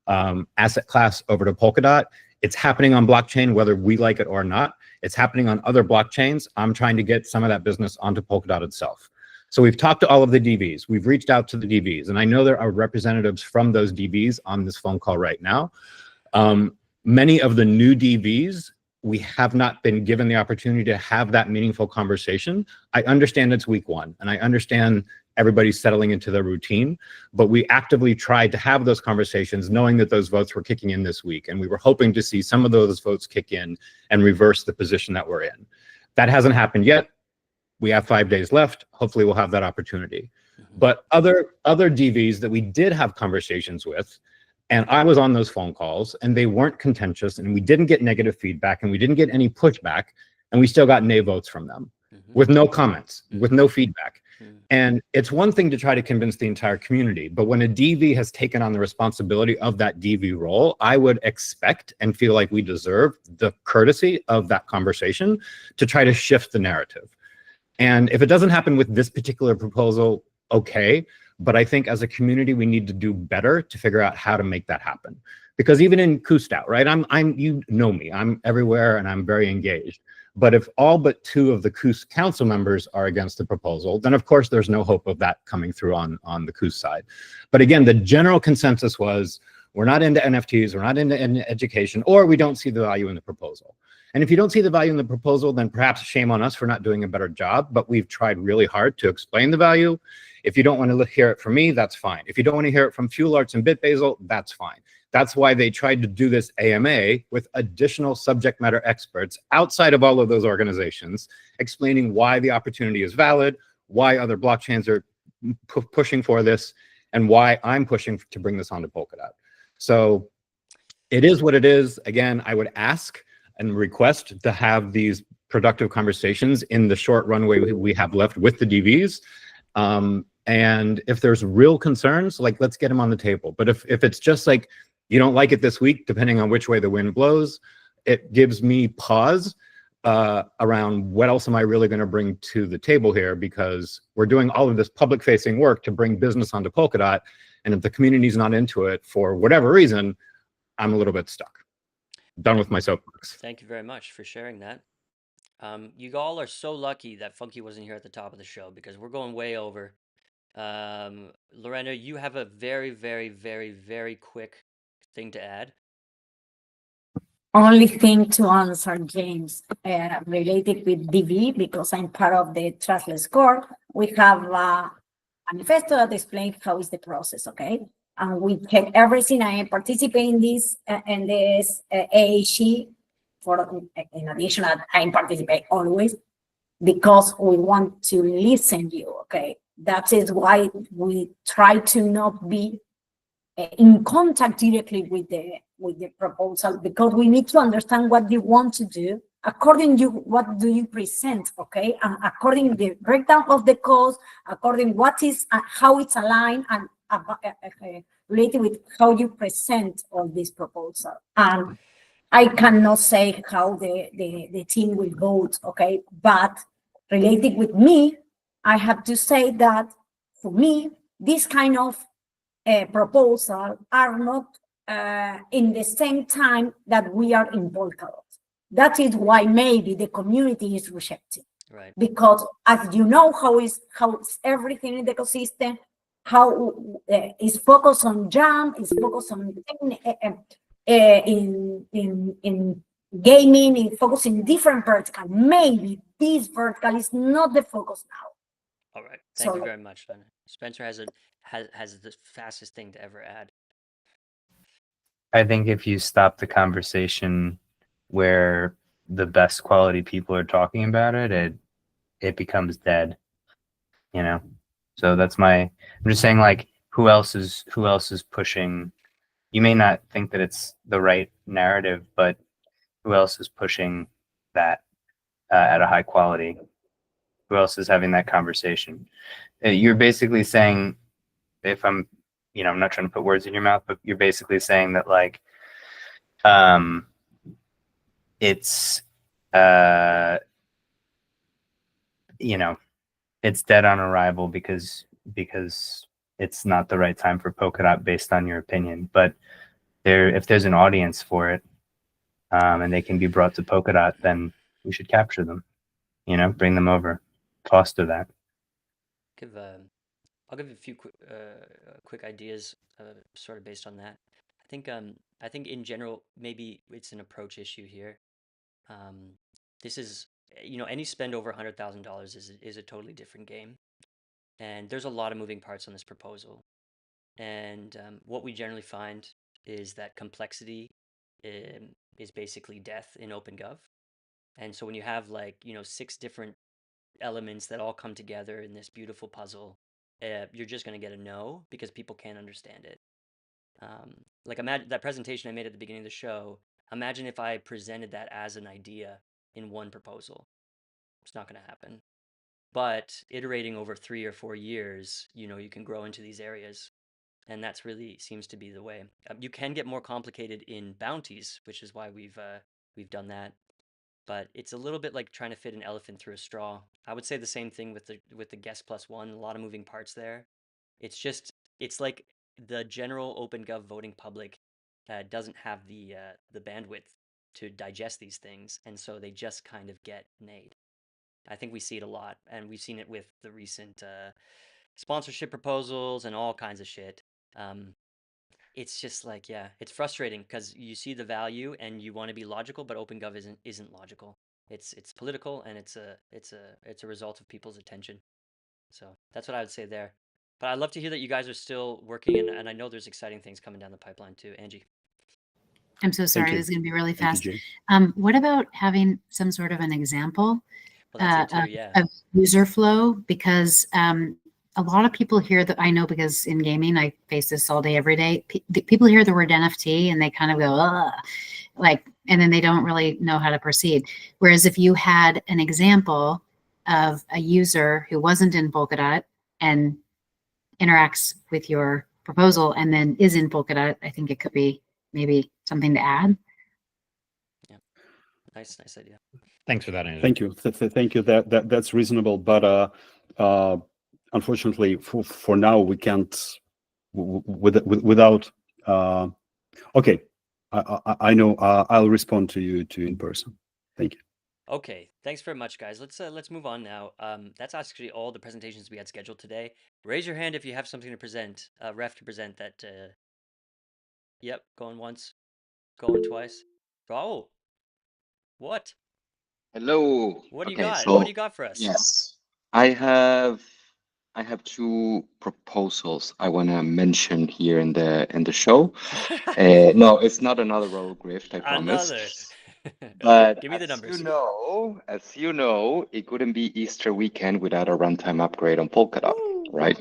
asset class over to Polkadot. It's happening on blockchain, whether we like it or not. It's happening on other blockchains. I'm trying to get some of that business onto Polkadot itself. So we've talked to all of the DVs. We've reached out to the DVs. And I know there are representatives from those DVs on this phone call right now. Many of the new DVs, we have not been given the opportunity to have that meaningful conversation. I understand it's week 1, and I understand everybody's settling into their routine, but we actively tried to have those conversations knowing that those votes were kicking in this week. And we were hoping to see some of those votes kick in and reverse the position that we're in. That hasn't happened yet. We have 5 days left. Hopefully we'll have that opportunity. But other DVs that we did have conversations with, and I was on those phone calls, and they weren't contentious, and we didn't get negative feedback, and we didn't get any pushback, and we still got nay votes from them with no comments, with no feedback. And it's one thing to try to convince the entire community, but when a DV has taken on the responsibility of that DV role, I would expect and feel like we deserve the courtesy of that conversation to try to shift the narrative. And if it doesn't happen with this particular proposal, okay, but I think as a community, we need to do better to figure out how to make that happen. Because even in CUSE DAO, right, you know me, I'm everywhere and I'm very engaged. But if all but 2 of the CUSE council members are against the proposal, then of course there's no hope of that coming through on the CUSE side. But again, the general consensus was, we're not into NFTs, we're not into education, or we don't see the value in the proposal. And if you don't see the value in the proposal, then perhaps shame on us for not doing a better job, but we've tried really hard to explain the value. If you don't want to hear it from me, that's fine. If you don't want to hear it from Fuelarts and BitBasel, that's fine. That's why they tried to do this AMA with additional subject matter experts outside of all of those organizations, explaining why the opportunity is valid, why other blockchains are pushing for this, and why I'm pushing to bring this onto Polkadot. So it is what it is. Again, I would ask and request to have these productive conversations in the short runway we have left with the DVs. And if there's real concerns, like, let's get them on the table. But if it's just like, you don't like it this week, depending on which way the wind blows, it gives me pause around what else am I really going to bring to the table here, because we're doing all of this public facing work to bring business onto Polkadot. And if the community's not into it for whatever reason, I'm a little bit stuck. Done with my soapbox. Thank you very much for sharing that. You all are so lucky that Funky wasn't here at the top of the show, because we're going way over. Lorena, you have a very, very, very, very quick thing to add. Only thing to answer, James, related with DV, because I'm part of the Trustless Core, we have a manifesto that explains how is the process, okay? And we check everything. I participate in this AAG, in addition, I participate always, because we want to listen to you, okay? That is why we try to not be in contact directly with the proposal, because we need to understand what you want to do according to what do you present, okay? And according to the breakdown of the cost, according what is how it's aligned, and related with how you present all this proposal. And I cannot say how the team will vote, okay? But related with me, I have to say that for me, this kind of proposal are not in the same time that we are in Polkadot. That is why maybe the community is rejecting. Right. Because as you know, how is everything in the ecosystem, how is focused on jam, is focused on in gaming, is focused in different vertical. Maybe this vertical is not the focus now. All right. Thank you very much, Lorena. Spencer has the fastest thing to ever add. I think if you stop the conversation where the best quality people are talking about it, it becomes dead, you know? So that's I'm just saying, like, who else is pushing? You may not think that it's the right narrative, but who else is pushing that at a high quality? Who else is having that conversation? You're basically saying, if I'm not trying to put words in your mouth, but you're basically saying that, like, it's it's dead on arrival because it's not the right time for Polkadot based on your opinion. But if there's an audience for it, and they can be brought to Polkadot, then we should capture them, bring them over, foster that. I'll give you a few quick ideas, sort of based on that. I think in general, maybe it's an approach issue here. This is, any spend over $100,000 is a totally different game, and there's a lot of moving parts on this proposal. And what we generally find is that complexity is basically death in OpenGov. And so when you have 6 different elements that all come together in this beautiful puzzle, you're just going to get a no because people can't understand it. Like, imagine that presentation I made at the beginning of the show. Imagine if I presented that as an idea in one proposal. It's not going to happen. But iterating over 3 or 4 years, you can grow into these areas. And that's really seems to be the way. You can get more complicated in bounties, which is why we've done that. But it's a little bit like trying to fit an elephant through a straw. I would say the same thing with the guest plus one. A lot of moving parts there. It's like the general OpenGov voting public doesn't have the bandwidth to digest these things, and so they just kind of get nayed. I think we see it a lot, and we've seen it with the recent sponsorship proposals and all kinds of shit. It's just like, yeah, it's frustrating because you see the value and you want to be logical, but OpenGov isn't logical. It's political, and it's a result of people's attention. So that's what I would say there. But I'd love to hear that you guys are still working, and I know there's exciting things coming down the pipeline too. Angie. I'm so sorry. you. This is going to be really Thank fast. you, Jay. What about having some sort of an example Well, that's it too, yeah. of user flow? Because a lot of people hear that, I know because in gaming, I face this all day, every day. People hear the word NFT and they kind of go, ugh, like, and then they don't really know how to proceed. Whereas if you had an example of a user who wasn't in Polkadot and interacts with your proposal and then is in Polkadot, I think it could be maybe something to add. Yeah, nice idea. Thanks for that, Angie. Thank you. Thank you. That's reasonable, but unfortunately, for now, we can't without. Okay, I know. I'll respond to you in person. Thank you. Okay, thanks very much, guys. Let's move on now. That's actually all the presentations we had scheduled today. Raise your hand if you have something to present, ref to present that. Yep, going once, going twice. Oh, what? Hello. What do you Okay, got? so What do you got for us? yes, I have two proposals I want to mention here in the show. No, it's not another rogue grift, I promise. Another. But Okay, give me the numbers. as you know, it couldn't be Easter weekend without a runtime upgrade on Polkadot, right?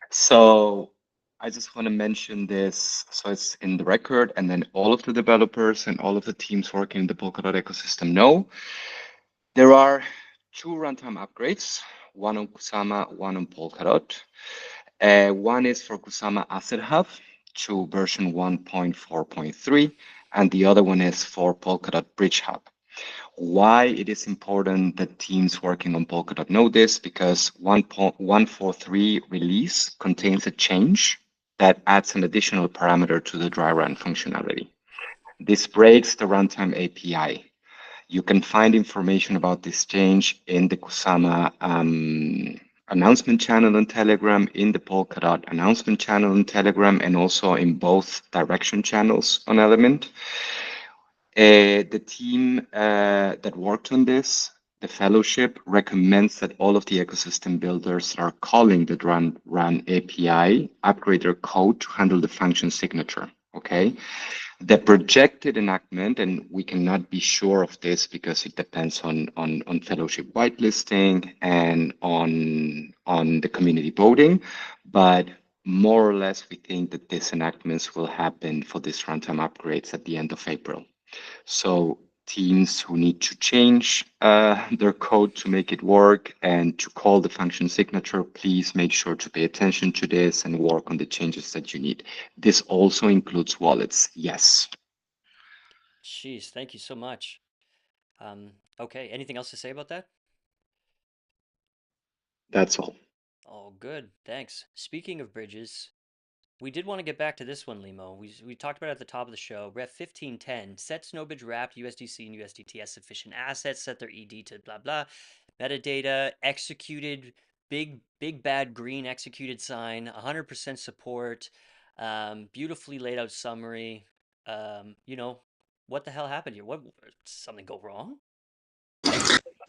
So I just want to mention this so it's in the record, and then all of the developers and all of the teams working in the Polkadot ecosystem know there are two runtime upgrades, one on Kusama, one on Polkadot. One is for Kusama Asset Hub to version 1.4.3, and the other one is for Polkadot Bridge Hub. Why it is important that teams working on Polkadot know this, because 1.143 release contains a change that adds an additional parameter to the dry run functionality. This breaks the runtime API. You can find information about this change in the Kusama announcement channel on Telegram, in the Polkadot announcement channel on Telegram, and also in both direction channels on Element. The team that worked on this, the fellowship, recommends that all of the ecosystem builders are calling the run API, upgrade their code to handle the function signature, okay? The projected enactment, and we cannot be sure of this because it depends on fellowship whitelisting and on the community voting, but more or less we think that these enactments will happen for these runtime upgrades at the end of April. So teams who need to change their code to make it work and to call the function signature, please make sure to pay attention to this and work on the changes that you need. This also includes wallets, yes. Jeez, thank you so much. Okay, anything else to say about that? That's all. Oh, good, thanks. Speaking of bridges, we did want to get back to this one, Limo. We talked about it at the top of the show. Ref 1510, set Snowbridge wrapped USDC and USDT as sufficient assets, set their ED to blah blah. Metadata, executed, big bad green executed sign, 100% support, beautifully laid out summary. You know, what the hell happened here? What, did something go wrong?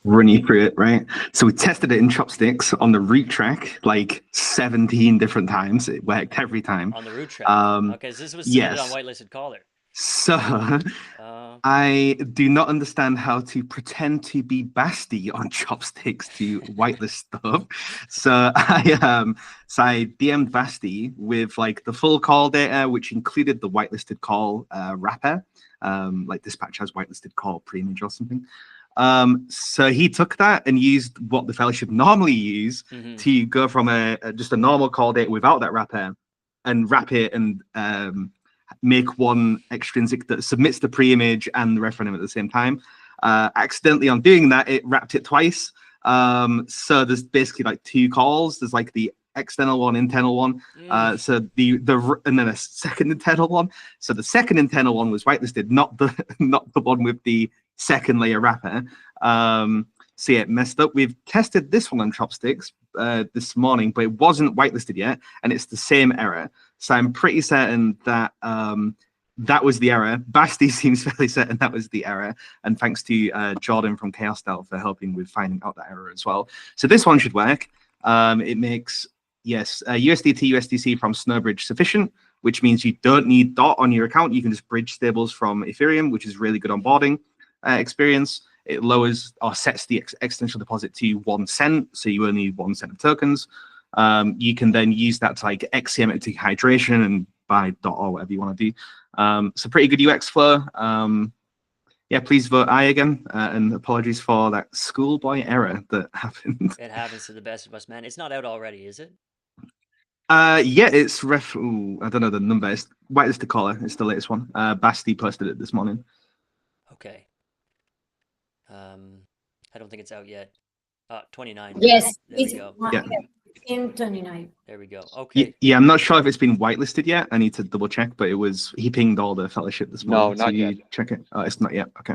Run you through it, right? So we tested it in Chopsticks on the root track like 17 different times. It worked every time. On the root track. Okay, so this was submitted on whitelisted caller. So I do not understand how to pretend to be Basti on Chopsticks to whitelist stuff. So I DM'd Basti with like the full call data, which included the whitelisted call wrapper, like dispatch has whitelisted call pre-image or something. So he took that and used what the fellowship normally use to go from just a normal call date without that wrapper and wrap it and make one extrinsic that submits the pre-image and the referendum at the same time. Accidentally on doing that, it wrapped it twice. So there's basically like two calls. There's like the external one, internal one. So and then a second internal one. So the second internal one was whitelisted, not the one with the second layer wrapper. So yeah, it messed up. We've tested this one on Chopsticks this morning, but it wasn't whitelisted yet, and it's the same error. So I'm pretty certain that that was the error. Basti seems fairly certain that was the error, and thanks to Jordan from Chaos DAO for helping with finding out that error as well. So this one should work. It makes, yes, USDT, USDC from Snowbridge sufficient, which means you don't need DOT on your account. You can just bridge stables from Ethereum, which is really good onboarding experience. It lowers or sets the extensional deposit to 1 cent, so you only need 1 cent of tokens. You can then use that to like XCM it to hydration and buy DOT or whatever you want to do. So pretty good UX flow. Yeah, please vote aye again, and apologies for that schoolboy error that happened. It happens to the best of us, man. It's not out already, is it? Yeah, it's I don't know the number. It's whitelisted caller. It's the latest one. Basti posted it this morning. Okay. I don't think it's out yet. 29. Yes, there we go. Yeah. In 29. There we go. Okay. Yeah, I'm not sure if it's been whitelisted yet. I need to double check, but he pinged all the fellowship this morning. No, not yet. Check it. Oh, it's not yet. Okay.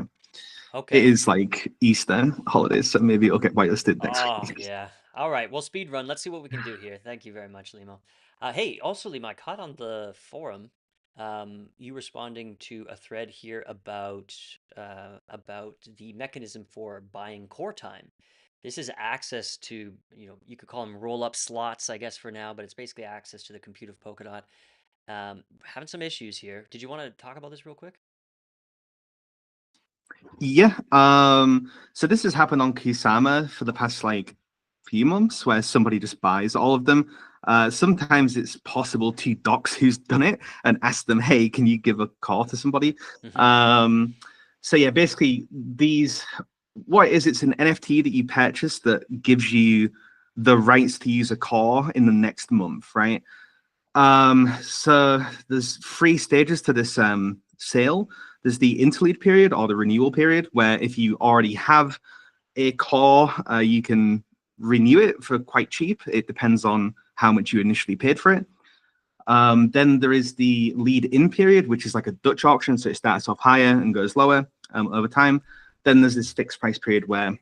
Okay. It is like Easter holidays, so maybe it'll get whitelisted next week. Yeah. All right. Well, speed run. Let's see what we can do here. Thank you very much, Limo. Hey, also, Limo, I caught on the forum you responding to a thread here about the mechanism for buying Coretime. This is access to, you could call them roll-up slots, I guess, for now, but it's basically access to the compute of Polkadot. Having some issues here. Did you want to talk about this real quick? Yeah. So this has happened on Kusama for the past few months, where somebody just buys all of them. Sometimes it's possible to dox who's done it and ask them, hey, can you give a call to somebody? So yeah, basically what it is, it's an NFT that you purchase that gives you the rights to use a core in the next month, right? So there's 3 stages to this sale. There's the interlude period or the renewal period, where if you already have a core, you can renew it for quite cheap. It depends on how much you initially paid for it. Then there is the lead-in period, which is like a Dutch auction, so it starts off higher and goes lower over time. Then there's this fixed price period where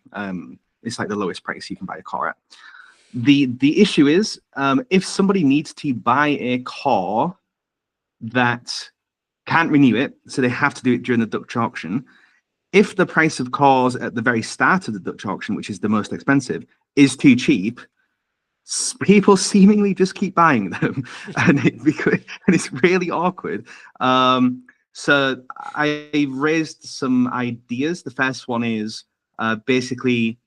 it's like the lowest price you can buy a core at. The issue is if somebody needs to buy a core that can't renew it, so they have to do it during the Dutch auction. If the price of cores at the very start of the Dutch auction, which is the most expensive, is too cheap, people seemingly just keep buying them, and it's really awkward. So I raised some ideas. The first one is basically,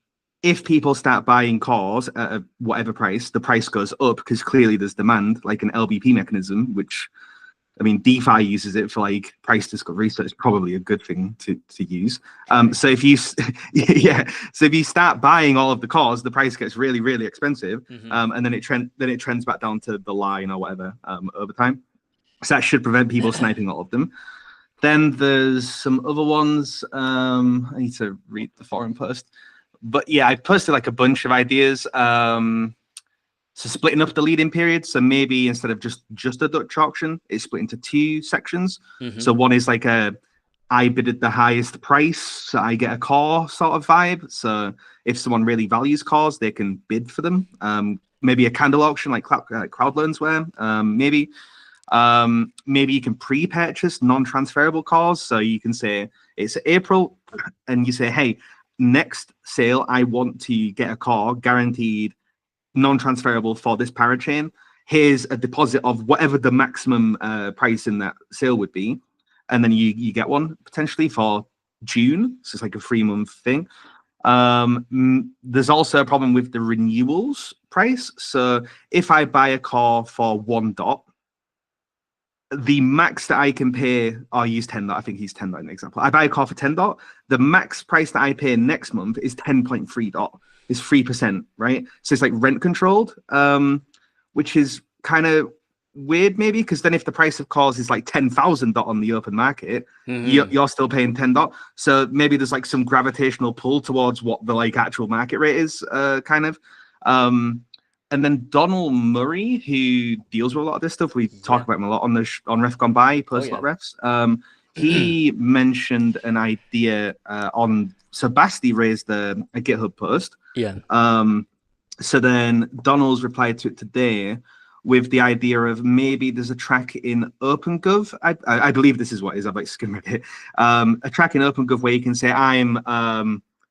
if people start buying cores at whatever price, the price goes up because clearly there's demand, like an LBP mechanism, which, I mean, DeFi uses it for price discovery, so it's probably a good thing to use. So if you, so if you start buying all of the cores, the price gets really, really expensive, and then it trends back down to the line or whatever over time. So that should prevent people sniping all of them. Then there's some other ones. I need to read the forum post, but yeah, I posted a bunch of ideas. So splitting up the lead-in period, so maybe instead of just a Dutch auction, it's split into 2 sections. So one is I bid at the highest price, so I get a core sort of vibe. So if someone really values cores, they can bid for them. Maybe a candle auction like crowd loans were. Maybe you can pre-purchase non-transferable cores. So you can say it's April, and you say, hey, next sale, I want to get a core guaranteed non-transferable for this parachain. Here's a deposit of whatever the maximum price in that sale would be, and then you get one potentially for June. So it's like a 3-month thing. There's also a problem with the renewals price. So if I buy a core for $1, the max that I can pay, I'll use $10. I think he's $10 in the example. I buy a core for $10. The max price that I pay next month is $10.3. Is 3%, right? So it's rent controlled, which is kind of weird maybe, because then if the price of cores is $10,000 on the open market, you're still paying $10. So maybe there's some gravitational pull towards what the actual market rate is, kind of. And then Donald Murray, who deals with a lot of this stuff, we talk about him a lot on the on Ref Gone By, he posts a lot of refs. He mentioned an idea on, so Basti raised a GitHub post. Yeah. So then Donald's replied to it today with the idea of maybe there's a track in OpenGov. I believe this is what it is. I've like skimmed it. A track in OpenGov where you can say, I'm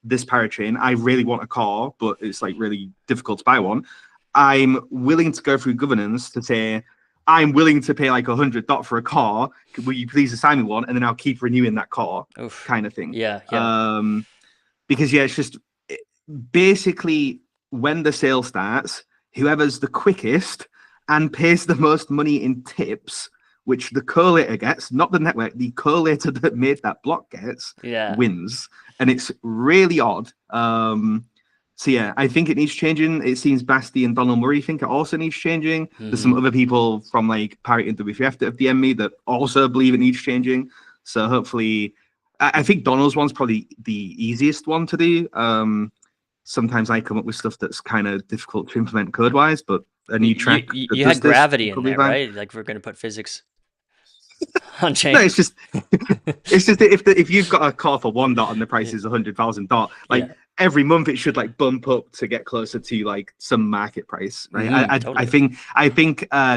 this parachain. I really want a car, but it's like really difficult to buy one. I'm willing to go through governance to say, I'm willing to pay like $100 for a car. Will you please assign me one? And then I'll keep renewing that car. Oof. Kind of thing. Yeah. Because it's just basically when the sale starts, whoever's the quickest and pays the most money in tips, which the collator gets, not the network, the collator that made that block gets, wins. And it's really odd. So yeah, I think it needs changing. It seems Basti and Donald Murray think it also needs changing. There's some other people from like Parity and WFF that have DM'd me that also believe it needs changing. So hopefully, I think Donald's one's probably the easiest one to do. Sometimes I come up with stuff that's kind of difficult to implement code-wise, but a new track. You had gravity in there, right? Like we're going to put physics on chain. No, it's just if you've got a car for $1 and the price is $100,000, like every month it should like bump up to get closer to like some market price, right? I think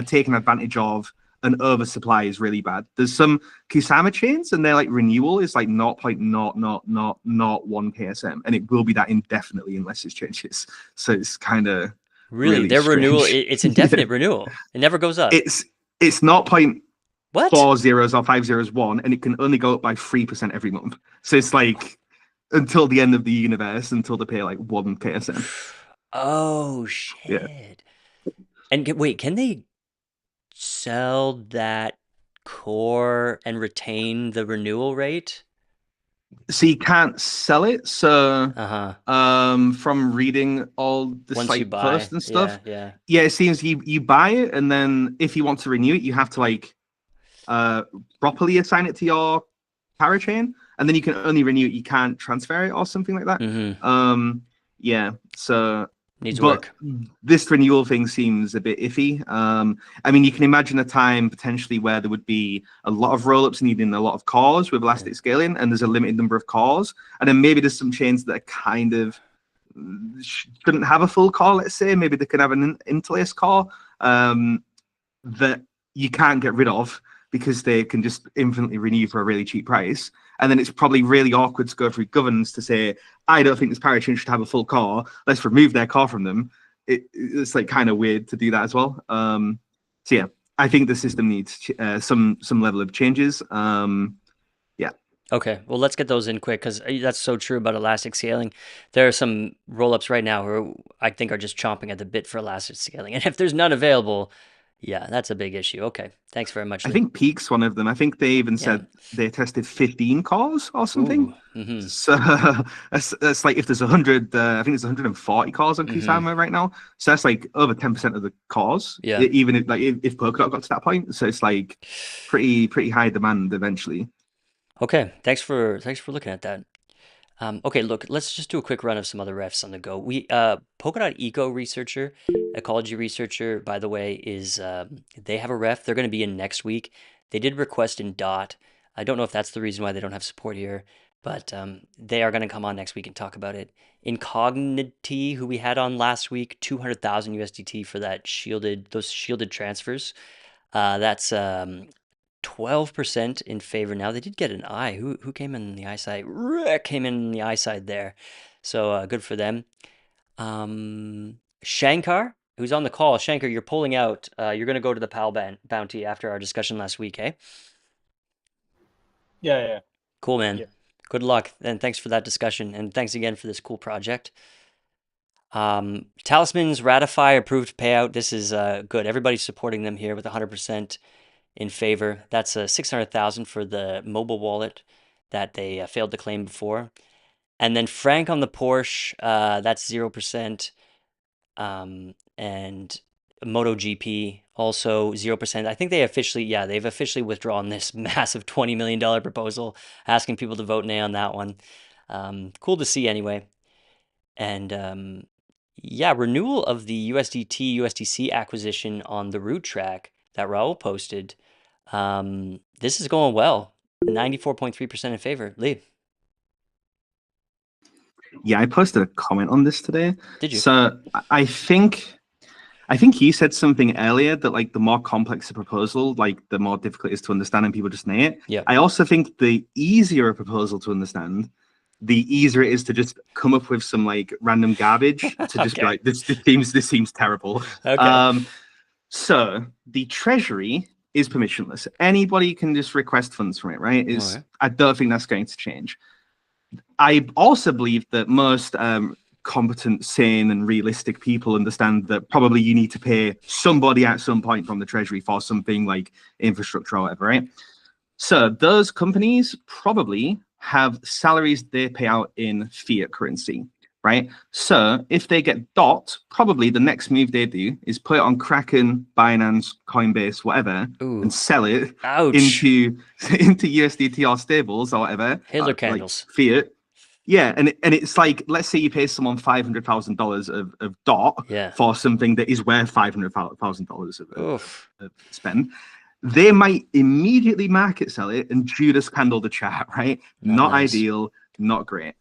taking advantage of an oversupply is really bad. There's some Kusama chains and their like renewal is like 0.00001 KSM, and it will be that indefinitely unless it changes. So it's kind of really their strange. Renewal. It's indefinite renewal. It never goes up. It's 0.40 or 501, and it can only go up by 3% every month. So it's like until the end of the universe, until they pay like 1 KSM. Oh shit! Yeah. And wait, can they sell that core and retain the renewal rate? So you can't sell it. So from reading all the site posts and stuff, it seems you buy it, and then if you want to renew it, you have to like properly assign it to your parachain, and then you can only renew it. You can't transfer it or something like that. So needs work. This renewal thing seems a bit iffy. I mean, you can imagine a time potentially where there would be a lot of rollups needing a lot of cores with elastic scaling, and there's a limited number of cores, and then maybe there's some chains that are kind of shouldn't have a full core. Let's say maybe they could have an interlace core that you can't get rid of because they can just infinitely renew for a really cheap price. And then it's probably really awkward to go through governance to say, I don't think this parachain should have a full core. Let's remove their core from them. It's like kind of weird to do that as well. So yeah, I think the system needs some level of changes. Okay, well, let's get those in quick because that's so true about elastic scaling. There are some rollups right now who I think are just chomping at the bit for elastic scaling. And if there's none available, yeah, that's a big issue. Okay, thanks very much. I think Peak's one of them. I think they even said they tested 15 cores or something. So that's like if there's 100, I think there's 140 cores on Kusama right now. So that's like over 10% of the cores. Yeah. Even if Polkadot got to that point, so it's like pretty high demand eventually. Okay, thanks for looking at that. Okay, look, let's just do a quick run of some other refs on the go. We Polkadot Eco researcher, ecology researcher, by the way, is they have a ref. They're going to be in next week. They did request in DOT. I don't know if that's the reason why they don't have support here, but they are going to come on next week and talk about it. Incognity, who we had on last week, 200,000 USDT for those shielded transfers. That's 12% in favor now. They did get an I. Who came in the I side? Rick came in the I side there. So good for them. Shankar, who's on the call. Shankar, you're pulling out. You're going to go to the PAL bounty after our discussion last week, eh? Yeah. Cool, man. Yeah. Good luck. And thanks for that discussion. And thanks again for this cool project. Talisman's ratify approved payout. This is good. Everybody's supporting them here with 100% in favor. That's 600,000 for the mobile wallet that they failed to claim before. And then Frank on the Porsche, that's 0%. And MotoGP also 0%. I think they've officially withdrawn this massive $20 million proposal, asking people to vote nay on that one. Cool to see anyway. And Yeah, renewal of the USDT USDC acquisition on the root track that Raul posted. This is going well. 94.3% in favor. Lee. Yeah, I posted a comment on this today. Did you? So I think you said something earlier that like the more complex the proposal, like the more difficult it is to understand and people just nay it. Yeah. I also think the easier a proposal to understand, the easier it is to just come up with some like random garbage to just be like, this seems terrible. Okay. So the Treasury is permissionless. Anybody can just request funds from it, right? Okay. I don't think that's going to change. I also believe that most competent, sane, and realistic people understand that probably you need to pay somebody at some point from the Treasury for something like infrastructure or whatever, right? So those companies probably have salaries they pay out in fiat currency, right? So if they get DOT, probably the next move they do is put it on Kraken, Binance, Coinbase, whatever, and sell it into USDT or stables or whatever. Hitler candles. Like fiat. Yeah, and it's like, let's say you pay someone $500,000 of DOT for something that is worth $500,000 of spend. They might immediately market sell it and Judas candle the chart, right? Not nice. Ideal, not great.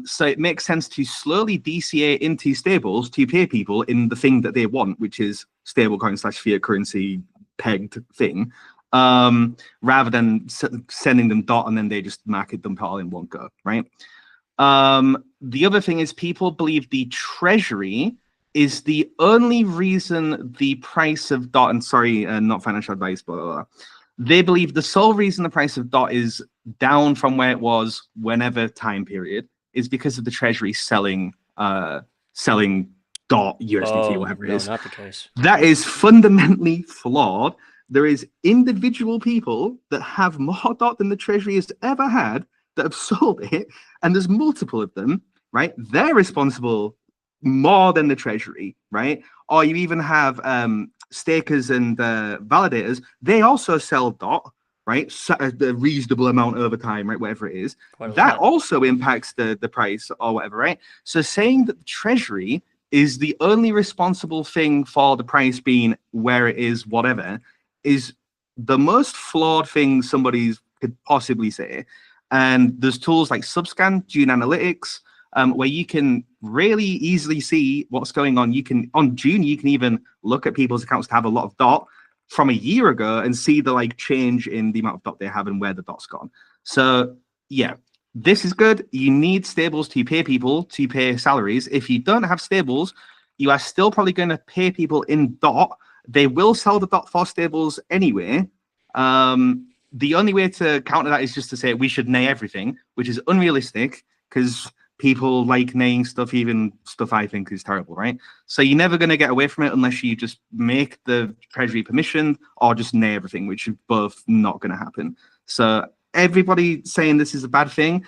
So it makes sense to slowly DCA into stables to pay people in the thing that they want, which is stablecoin / fiat currency pegged thing, rather than sending them DOT and then they just market them all in one go, right? The other thing is people believe the Treasury is the only reason the price of DOT, and sorry, not financial advice, blah, blah, blah. They believe the sole reason the price of DOT is down from where it was whenever time period is because of the Treasury selling DOT, USDT, whatever it is. No, not the case. That is fundamentally flawed. There is individual people that have more DOT than the Treasury has ever had that have sold it, and there's multiple of them, right? They're responsible more than the Treasury, right? Or you even have stakers and validators. They also sell DOT, right? So, the reasonable amount over time, right? Whatever it is. That also impacts the price or whatever, right? So saying that the Treasury is the only responsible thing for the price being where it is, whatever, is the most flawed thing somebody could possibly say. And there's tools like Subscan, June Analytics, where you can really easily see what's going on. You can, on June, you can even look at people's accounts to have a lot of DOT from a year ago and see the like change in the amount of DOT they have and where the DOT's gone. So yeah, this is good. You need stables to pay people to pay salaries. If you don't have stables, you are still probably going to pay people in DOT. They will sell the DOT for stables anyway. The only way to counter that is just to say we should nay everything, which is unrealistic because people like naying stuff, even stuff I think is terrible, right? So you're never going to get away from it unless you just make the Treasury permissioned or just nay everything, which is both not going to happen. So everybody saying this is a bad thing,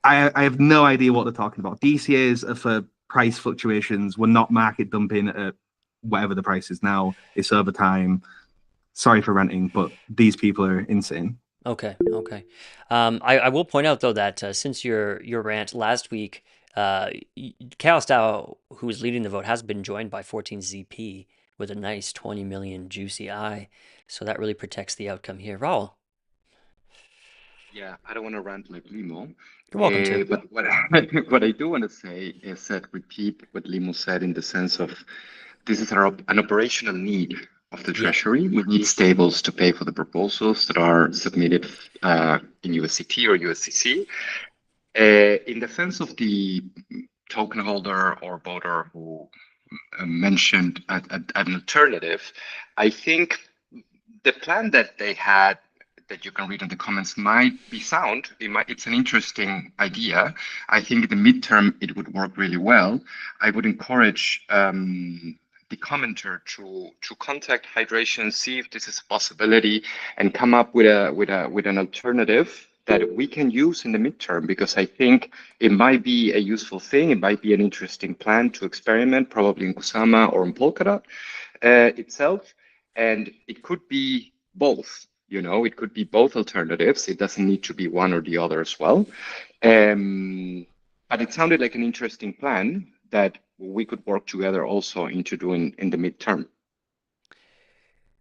I have no idea what they're talking about. DCAs are for price fluctuations. We're not market dumping at whatever the price is now. It's over time. Sorry for ranting, but these people are insane. Okay. I will point out though that since your rant last week, Chaos DAO, who is leading the vote, has been joined by 14ZP with a nice 20 million juicy eye. So that really protects the outcome here. Raul. Yeah, I don't want to rant like Limo. You're welcome to. But what I do want to say is that repeat what Limo said in the sense of this is an operational need of the Treasury. We need stables to pay for the proposals that are submitted in USDT or USDC. In the sense of the token holder or voter who mentioned an alternative, I think the plan that they had that you can read in the comments might be sound. It's an interesting idea. I think in the midterm, it would work really well. I would encourage the commenter to contact Hydration, see if this is a possibility, and come up with an alternative that we can use in the midterm, because I think it might be a useful thing. It might be an interesting plan to experiment, probably in Kusama or in Polkadot itself, and it could be both. You know, it could be both alternatives. It doesn't need to be one or the other as well. But it sounded like an interesting plan. that we could work together also into doing in the midterm.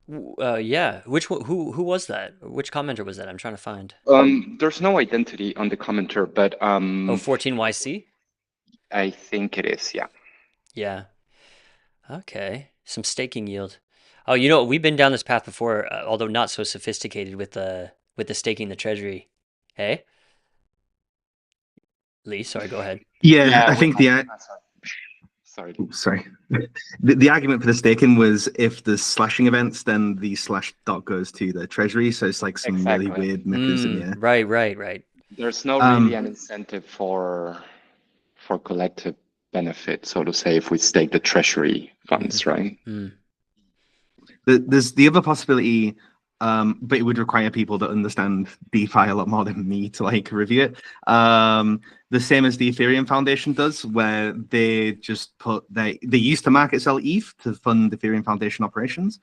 Yeah. Which who was that? Which commenter was that? I'm trying to find. There's no identity on the commenter, but Oh, 14YC? I think it is, yeah. Yeah. Okay. Some staking yield. Oh, you know, we've been down this path before, although not so sophisticated with the staking the treasury. Hey? Lee, sorry, go ahead. Yeah, I think sorry. Sorry. The argument for the staking was if there's slashing events, then the slash dot goes to the treasury. So it's like some really weird mechanism. Yeah. Right. There's no really an incentive for collective benefit, so to say, if we stake the treasury funds, right? There's the other possibility, but it would require people that understand DeFi a lot more than me to like review it. The same as the Ethereum Foundation does, where they just put they used to market sell ETH to fund Ethereum Foundation operations.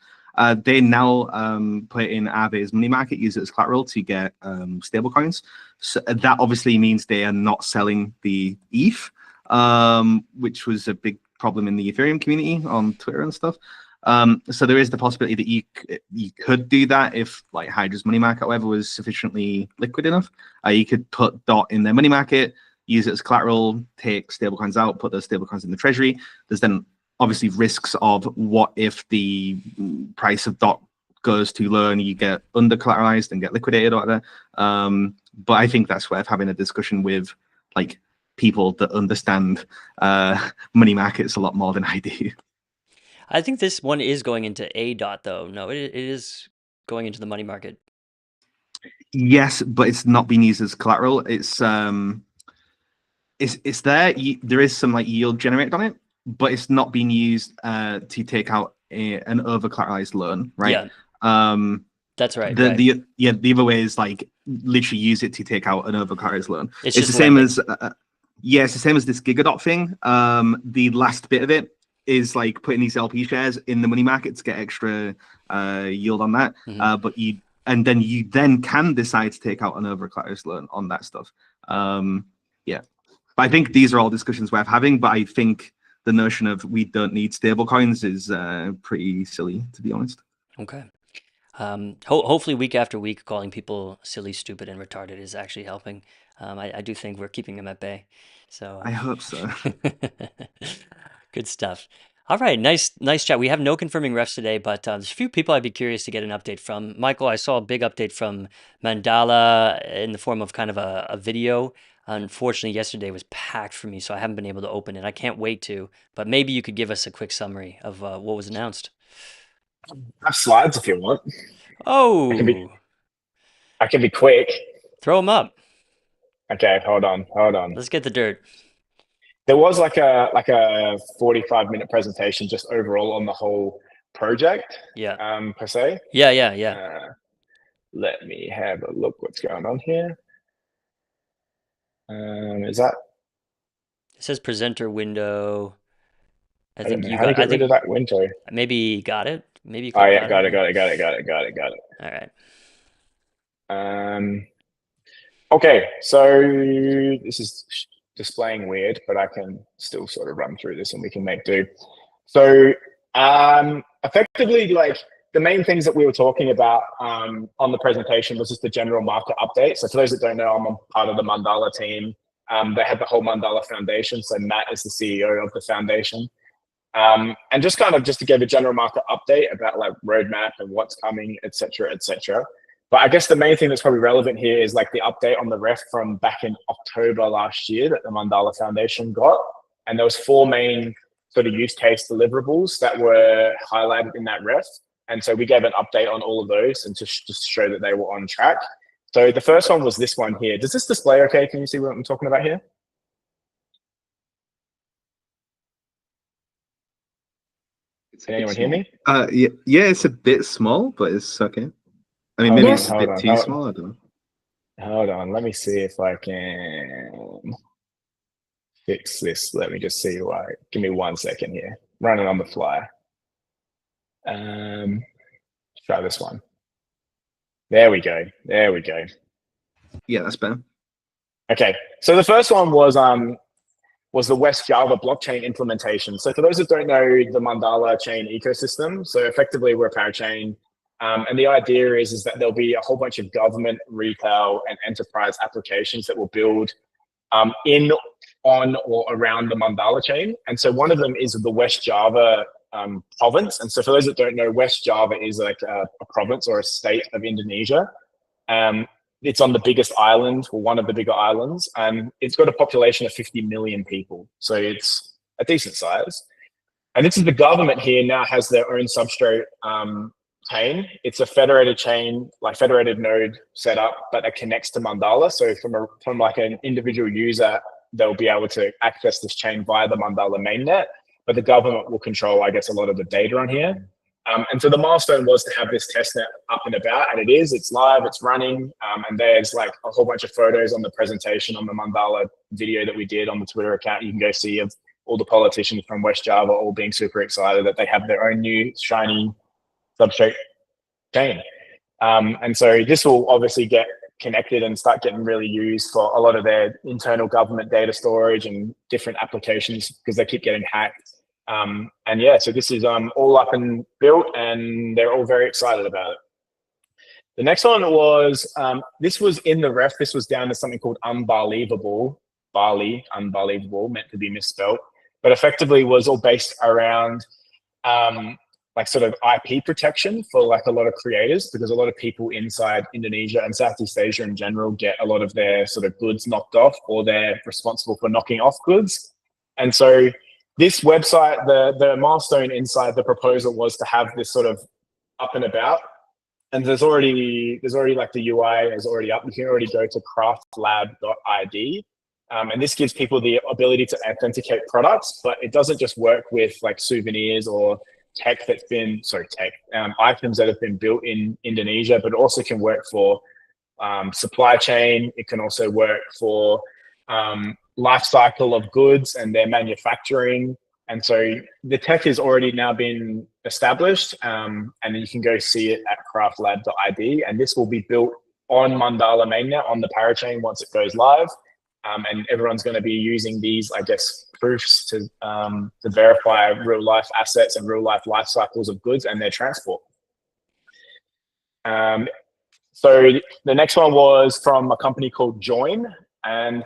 They now put it in Aave's money market, use it as collateral to get stable coins. So that obviously means they are not selling the ETH, which was a big problem in the Ethereum community on Twitter and stuff. So there is the possibility that you could do that if like Hydra's money market, however, was sufficiently liquid enough. You could put DOT in their money market, use it as collateral, take stablecoins out, put those stablecoins in the treasury. There's then obviously risks of what if the price of DOT goes too low and you get under collateralized and get liquidated or whatever. But I think that's worth having a discussion with like people that understand money markets a lot more than I do. I think this one is going into a DOT though. No, it is going into the money market. Yes, but it's not being used as collateral. It's there. There is some like yield generated on it, but it's not being used to take out an over collateralized loan, right? Yeah. That's right. The other way is like literally use it to take out an over collateralized loan. It's the same as it's the same as this Gigadot thing. The last bit of it is like putting these LP shares in the money market to get extra yield on that. But you then can decide to take out an over collateralized loan on that stuff. Yeah. But I think these are all discussions worth having, but I think the notion of we don't need stable coins is pretty silly, to be honest. Okay. Hopefully week after week calling people silly, stupid, and retarded is actually helping. I do think we're keeping them at bay. So I hope so. Good stuff. All right, nice chat. We have no confirming refs today, but there's a few people I'd be curious to get an update from. Michael, I saw a big update from Mandala in the form of kind of a video. Unfortunately, yesterday was packed for me, so I haven't been able to open it. I can't wait to, but maybe you could give us a quick summary of what was announced. I have slides if you want. Oh, I can be quick. Throw them up. Okay, hold on. Let's get the dirt. There was like a 45-minute presentation just overall on the whole project. Yeah. Per se. Yeah. Let me have a look. What's going on here? Is that? It says presenter window. I think you got rid of that window. Maybe got it. Maybe. Oh yeah, got it. All right. Okay, so this is displaying weird, but I can still sort of run through this and we can make do. So effectively, like the main things that we were talking about on the presentation was just the general market update. So for those that don't know, I'm a part of the Mandala team. They have the whole Mandala Foundation. So Matt is the CEO of the foundation. And just to give a general market update about like roadmap and what's coming, et cetera, et cetera. But I guess the main thing that's probably relevant here is like the update on the ref from back in October last year that the Mandala Foundation got. And there was 4 main sort of use case deliverables that were highlighted in that ref. And so we gave an update on all of those and to just show that they were on track. So the first one was this one here. Does this display okay? Can you see what I'm talking about here? Can anyone hear me? Yeah, it's a bit small, but it's okay. I mean, maybe it's a bit too small. I don't know. Hold on. Let me see if I can fix this. Let me just see why. Give me 1 second here. Running on the fly. Try this one. There we go. Yeah, that's better. Okay. So the first one was was the West Java blockchain implementation. So for those that don't know the Mandala chain ecosystem, so effectively we're a parachain. And the idea is that there'll be a whole bunch of government, retail, and enterprise applications that will build in, on, or around the Mandala chain. And so one of them is the West Java province. And so for those that don't know, West Java is like a province or a state of Indonesia. It's on the biggest island, or one of the bigger islands, and it's got a population of 50 million people. So it's a decent size. And this is the government here now has their own substrate chain. It's a federated chain, like federated node setup, but it connects to Mandala. So from like an individual user, they'll be able to access this chain via the Mandala mainnet, but the government will control, I guess, a lot of the data on here. And so the milestone was to have this testnet up and about, and it's live, it's running, and there's like a whole bunch of photos on the presentation on the Mandala video that we did on the Twitter account. You can go see of all the politicians from West Java all being super excited that they have their own new shiny substrate chain. And so this will obviously get connected and start getting really used for a lot of their internal government data storage and different applications because they keep getting hacked. And yeah, so this is all up and built, and they're all very excited about it. The next one was, this was in the ref, this was down to something called unbelievable, unbelievable, meant to be misspelled, but effectively was all based around like sort of IP protection for like a lot of creators, because a lot of people inside Indonesia and Southeast Asia in general get a lot of their sort of goods knocked off, or they're responsible for knocking off goods. And so this website, the milestone inside the proposal was to have this sort of up and about. And there's already like the UI is already up. You can already go to craftlab.id. And this gives people the ability to authenticate products, but it doesn't just work with like souvenirs or tech that's been, items that have been built in Indonesia, but it also can work for supply chain. It can also work for life cycle of goods and their manufacturing. And so the tech has already now been established, and you can go see it at craftlab.id. And this will be built on Mandala mainnet on the parachain once it goes live. And everyone's going to be using these, I guess, proofs to verify real life assets and real life cycles of goods and their transport. So the next one was from a company called Join. And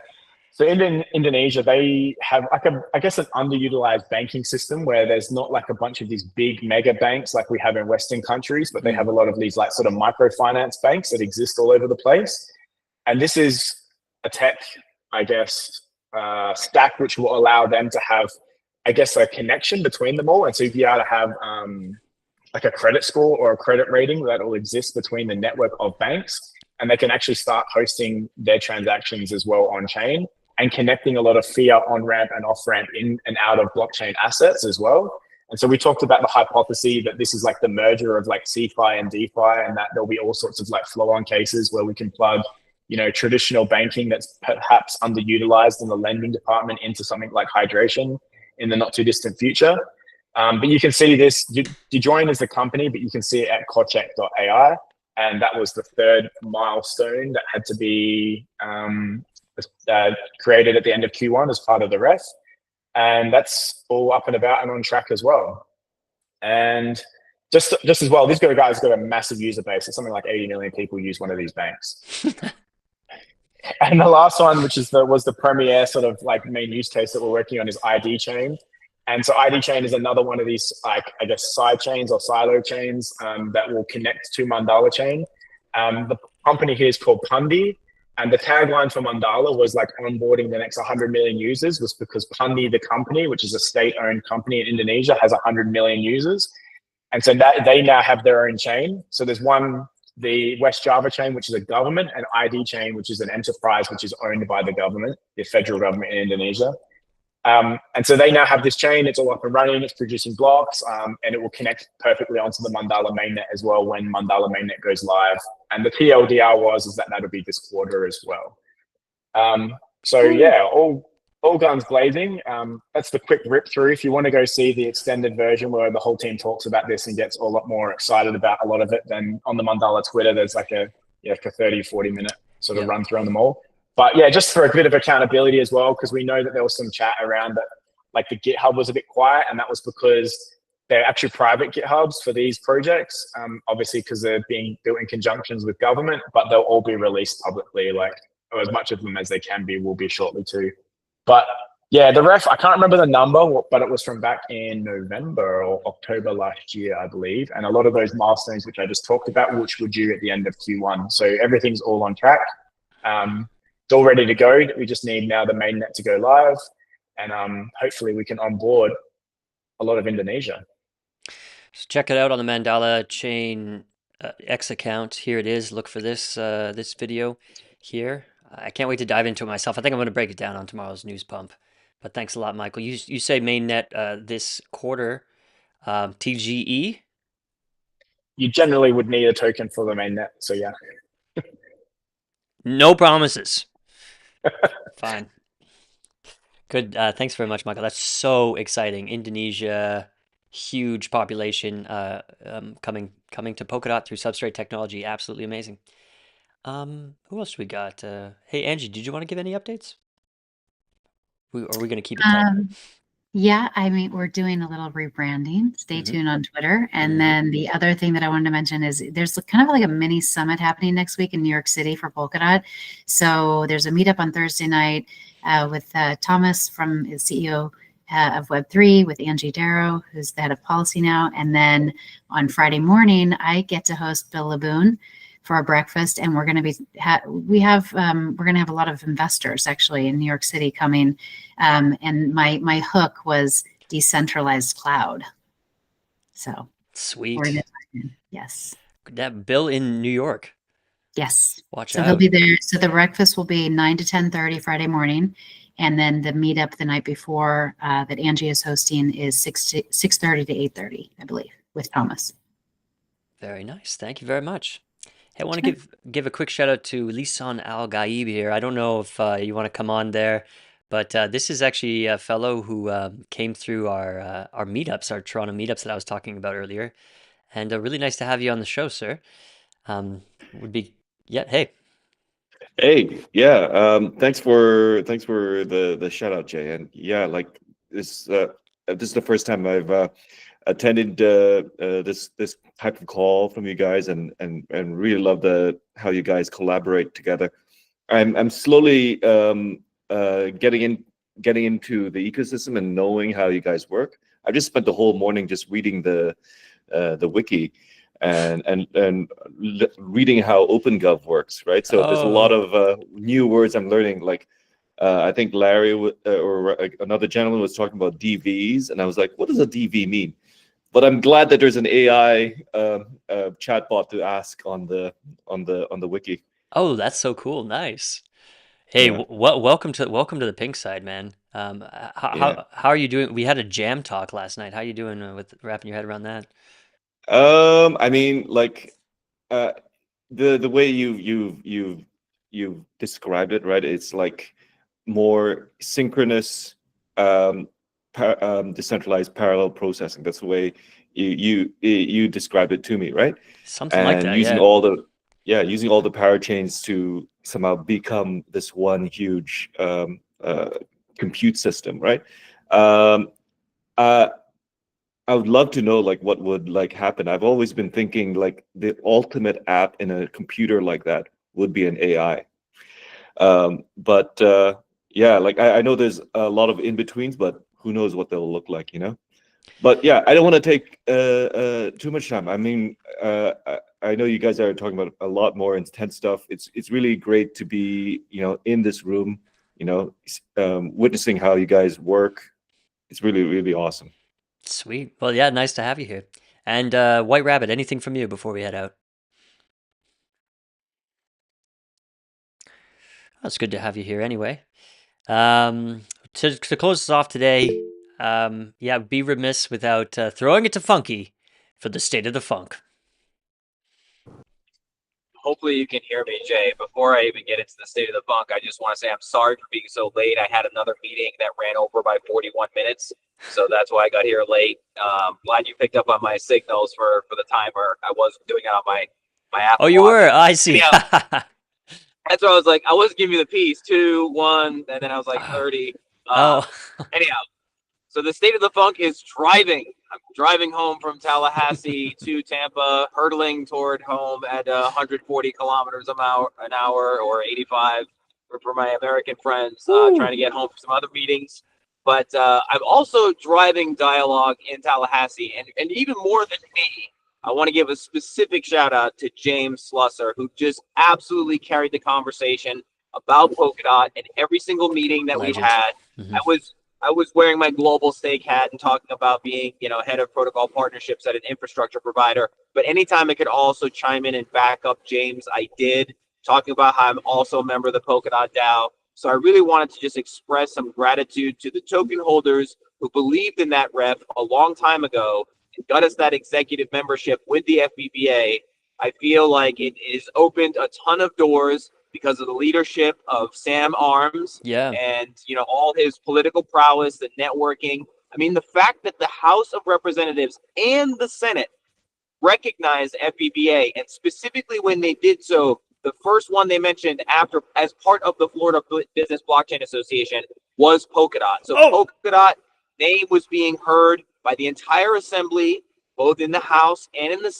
so in Indonesia, they have like I guess an underutilized banking system where there's not like a bunch of these big mega banks like we have in Western countries, but they have a lot of these like sort of microfinance banks that exist all over the place. And this is a tech, I guess, stack which will allow them to have, I guess, a connection between them all. And so you'll be able to have like a credit score or a credit rating that will exist between the network of banks, and they can actually start hosting their transactions as well on chain and connecting a lot of fiat on-ramp and off-ramp in and out of blockchain assets as well. And so we talked about the hypothesis that this is like the merger of like CeFi and DeFi, and that there'll be all sorts of like flow-on cases where we can plug, you know, traditional banking that's perhaps underutilized in the lending department into something like hydration in the not too distant future. But you can see this, Join as the company, but you can see it at Kocek.ai. And that was the third milestone that had to be created at the end of Q1 as part of the ref. And that's all up and about and on track as well. And just as well, this guy's got a massive user base. It's something like 80 million people use one of these banks. And the last one, which is was the premier sort of like main use case that we're working on, is ID Chain. And so ID Chain is another one of these, like, I guess, side chains or silo chains that will connect to Mandala chain. The company here is called Pandi. And the tagline for Mandala was like onboarding the next 100 million users, was because Pandi, the company, which is a state-owned company in Indonesia, has 100 million users. And so that they now have their own chain. So there's one, the West Java chain, which is a government, and ID Chain, which is an enterprise, which is owned by the government, the federal government in Indonesia. And so they now have this chain. It's all up and running. It's producing blocks, and it will connect perfectly onto the Mandala mainnet as well when Mandala mainnet goes live. And the TLDR is that that'll be this quarter as well. So yeah, all guns blazing. That's the quick rip through. If you want to go see the extended version where the whole team talks about this and gets a lot more excited about a lot of it, then on the Mandala Twitter, there's like a 30, 40 minute sort of run through on them all. But yeah, just for a bit of accountability as well, because we know that there was some chat around that, like the GitHub was a bit quiet, and that was because they're actually private GitHubs for these projects, obviously because they're being built in conjunctions with government, but they'll all be released publicly, like, or as much of them as they can be will be shortly too. But yeah, the ref, I can't remember the number, but it was from back in November or October last year, I believe. And a lot of those milestones, which I just talked about, which were due at the end of Q1. So everything's all on track. It's all ready to go. We just need now the mainnet to go live. And hopefully we can onboard a lot of Indonesia. So check it out on the Mandala chain X account. Here it is. Look for this this video here. I can't wait to dive into it myself. I think I'm going to break it down on tomorrow's news pump. But thanks a lot, Michael. You say mainnet this quarter, TGE? You generally would need a token for the mainnet. So yeah. No promises. Fine. Good. Thanks very much, Michael. That's so exciting. Indonesia, huge population coming to Polkadot through substrate technology. Absolutely amazing. Who else do we got? Hey, Angie, did you want to give any updates? Are we going to keep it tight? Yeah, I mean, we're doing a little rebranding. Stay tuned on Twitter. And then the other thing that I wanted to mention is there's kind of like a mini summit happening next week in New York City for Polkadot. So there's a meetup on Thursday night with Thomas from the CEO of Web3, with Angie Darrow, who's the head of policy now. And then on Friday morning, I get to host Bill Laboon for our breakfast, and we're going to be we're going to have a lot of investors actually in New York City coming, and my hook was decentralized cloud. So sweet. Yes, that Bill in New York. Yes, watch so out. he'll be there. So the breakfast will be 9 to 10:30 Friday morning, and then the meetup the night before that Angie is hosting is 6:30 to 8:30, I believe, with Thomas. Very nice. Thank you very much. Hey, I want to give a quick shout out to Lisan Al Gaib here. I don't know if you want to come on there, but this is actually a fellow who came through our meetups, our Toronto meetups that I was talking about earlier, and really nice to have you on the show, sir. Hey. Hey, yeah. Thanks for the shout out, Jay. And yeah, like this is the first time I've attended this type of call from you guys, and really love how you guys collaborate together. I'm slowly getting into the ecosystem and knowing how you guys work. I just spent the whole morning just reading the wiki and reading how OpenGov works, right? So there's a lot of new words I'm learning. Like I think Larry or another gentleman was talking about DVs, and I was like, what does a DV mean? But I'm glad that there's an AI chatbot to ask on the wiki. Oh, that's so cool! Nice. Hey, Yeah. welcome to the pink side, man. How are you doing? We had a jam talk last night. How are you doing with wrapping your head around that? I mean, like the way you've described it, right? It's like more synchronous, decentralized parallel processing. That's the way you described it to me, right? Something like that, using yeah. Using all the parachains to somehow become this one huge compute system, right? I would love to know like what would like happen. I've always been thinking like the ultimate app in a computer like that would be an AI. But yeah, like I know there's a lot of in-betweens, but who knows what they'll look like, you know? But yeah, I don't want to take too much time. I mean, I know you guys are talking about a lot more intense stuff. It's really great to be, you know, in this room, you know, witnessing how you guys work. It's really, really awesome. Sweet. Well, yeah, nice to have you here. And White Rabbit, anything from you before we head out? It's good to have you here anyway. To close us off today, yeah, be remiss without throwing it to Funky for the state of the funk. Hopefully you can hear me, Jay. Before I even get into the state of the funk, I just want to say I'm sorry for being so late. I had another meeting that ran over by 41 minutes, so that's why I got here late. Glad you picked up on my signals for the timer. I was doing it on my Apple Oh, you Watch. were? I see. Anyhow, That's why I was like, I wasn't giving you the piece, 2, 1, and then I was like 30. Anyhow, so the state of the funk is driving. I'm driving home from Tallahassee to Tampa, hurtling toward home at 140 kilometers an hour, or 85 for my American friends, trying to get home for some other meetings. But I'm also driving dialogue in Tallahassee, and even more than me, I want to give a specific shout out to James Slusser, who just absolutely carried the conversation about Polkadot in every single meeting that we had. I was wearing my global stake hat and talking about being, head of protocol partnerships at an infrastructure provider. But anytime I could also chime in and back up James, I did, talking about how I'm also a member of the Polkadot DAO. So I really wanted to just express some gratitude to the token holders who believed in that ref a long time ago and got us that executive membership with the FBBA. I feel like it has opened a ton of doors because of the leadership of Sam Arms and, all his political prowess, the networking. I mean, the fact that the House of Representatives and the Senate recognized FBBA, and specifically when they did so, the first one they mentioned after, as part of the Florida Business Blockchain Association, was Polkadot. So Polkadot name was being heard by the entire assembly, both in the House and in the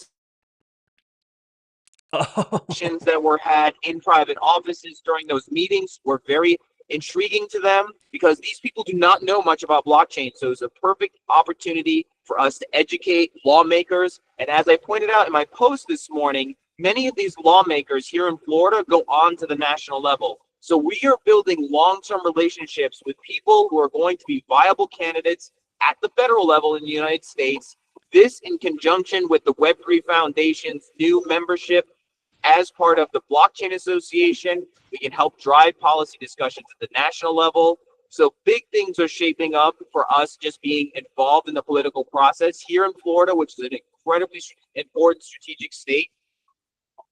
sessions that were had in private offices during those meetings were very intriguing to them, because these people do not know much about blockchain. So it's a perfect opportunity for us to educate lawmakers. And as I pointed out in my post this morning, many of these lawmakers here in Florida go on to the national level. So we are building long-term relationships with people who are going to be viable candidates at the federal level in the United States. This, in conjunction with the Web3 Foundation's new membership as part of the Blockchain Association, we can help drive policy discussions at the national level. So big things are shaping up for us just being involved in the political process here in Florida, which is an incredibly important strategic state.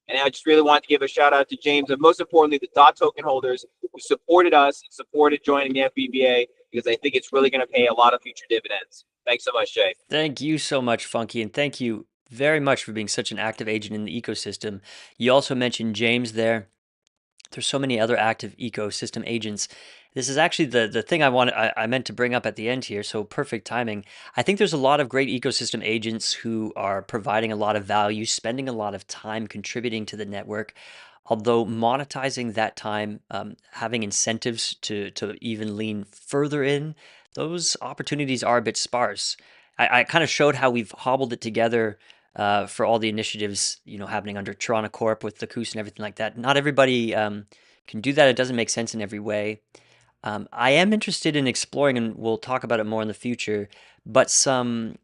And I just really wanted to give a shout out to James, and most importantly, the DOT token holders who supported us and supported joining the FBBA, because I think it's really going to pay a lot of future dividends. Thanks so much, Jay. Thank you so much, Funky, and thank you very much for being such an active agent in the ecosystem. You also mentioned James there. There's so many other active ecosystem agents. This is actually the thing I meant to bring up at the end here, so perfect timing. I think there's a lot of great ecosystem agents who are providing a lot of value, spending a lot of time contributing to the network, although monetizing that time, having incentives to even lean further in, those opportunities are a bit sparse. I kind of showed how we've hobbled it together for all the initiatives, happening under Toronto Corp with the CUSE and everything like that. Not everybody can do that. It doesn't make sense in every way. I am interested in exploring, and we'll talk about it more in the future, but some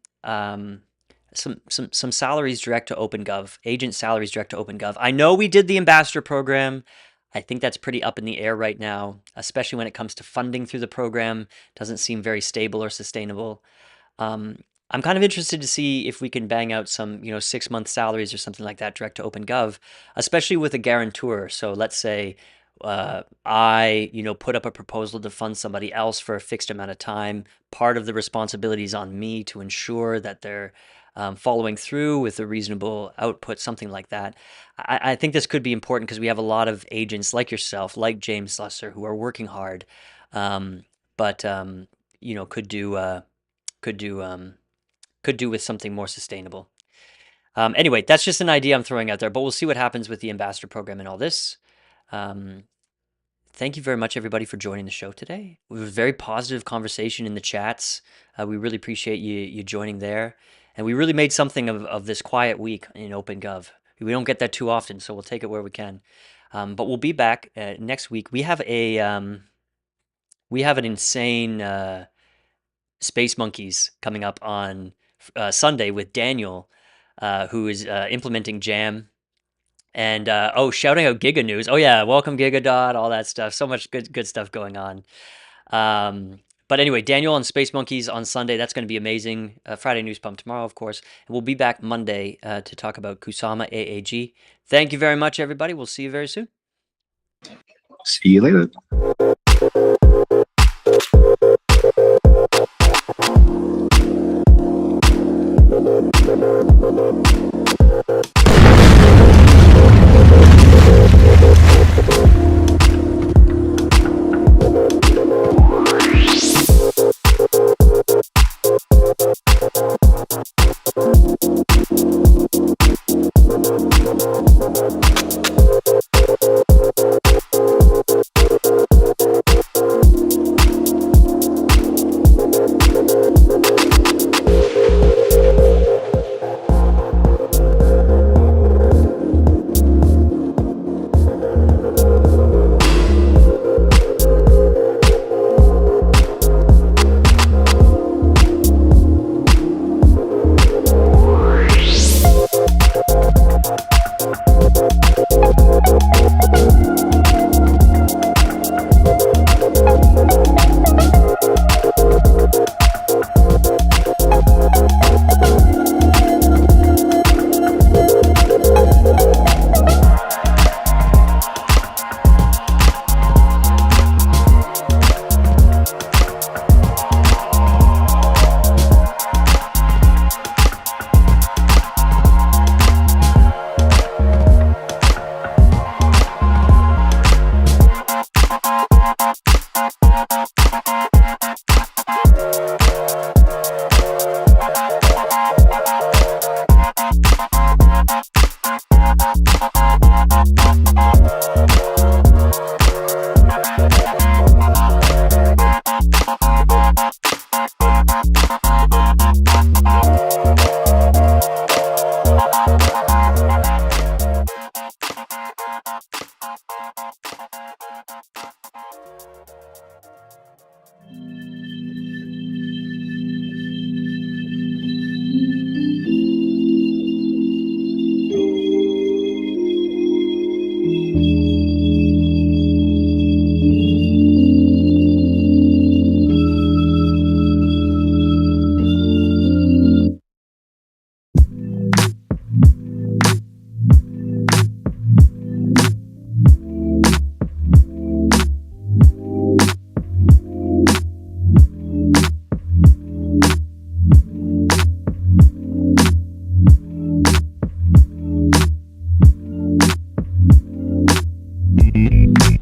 salaries direct to OpenGov, agent salaries direct to OpenGov. I know we did the ambassador program. I think that's pretty up in the air right now, especially when it comes to funding through the program. Doesn't seem very stable or sustainable. I'm kind of interested to see if we can bang out some, 6-month salaries or something like that direct to OpenGov, especially with a guarantor. So let's say I, put up a proposal to fund somebody else for a fixed amount of time. Part of the responsibility is on me to ensure that they're following through with a reasonable output, something like that. I think this could be important because we have a lot of agents like yourself, like James Slusser, who are working hard, but could do with something more sustainable. Anyway, that's just an idea I'm throwing out there, but we'll see what happens with the ambassador program and all this. Thank you very much, everybody, for joining the show today. It was a very positive conversation in the chats. We really appreciate you joining there. And we really made something of this quiet week in OpenGov. We don't get that too often, so we'll take it where we can. But we'll be back next week. We have an insane Space Monkeys coming up on Sunday with Daniel, who is implementing Jam. And shouting out Giga News. Oh yeah, welcome Gigadot, all that stuff. So much good stuff going on. But anyway, Daniel on Space Monkeys on Sunday. That's going to be amazing. Friday News Pump tomorrow, of course. And we'll be back Monday to talk about Kusama AAG. Thank you very much, everybody. We'll see you very soon. See you later. Bye.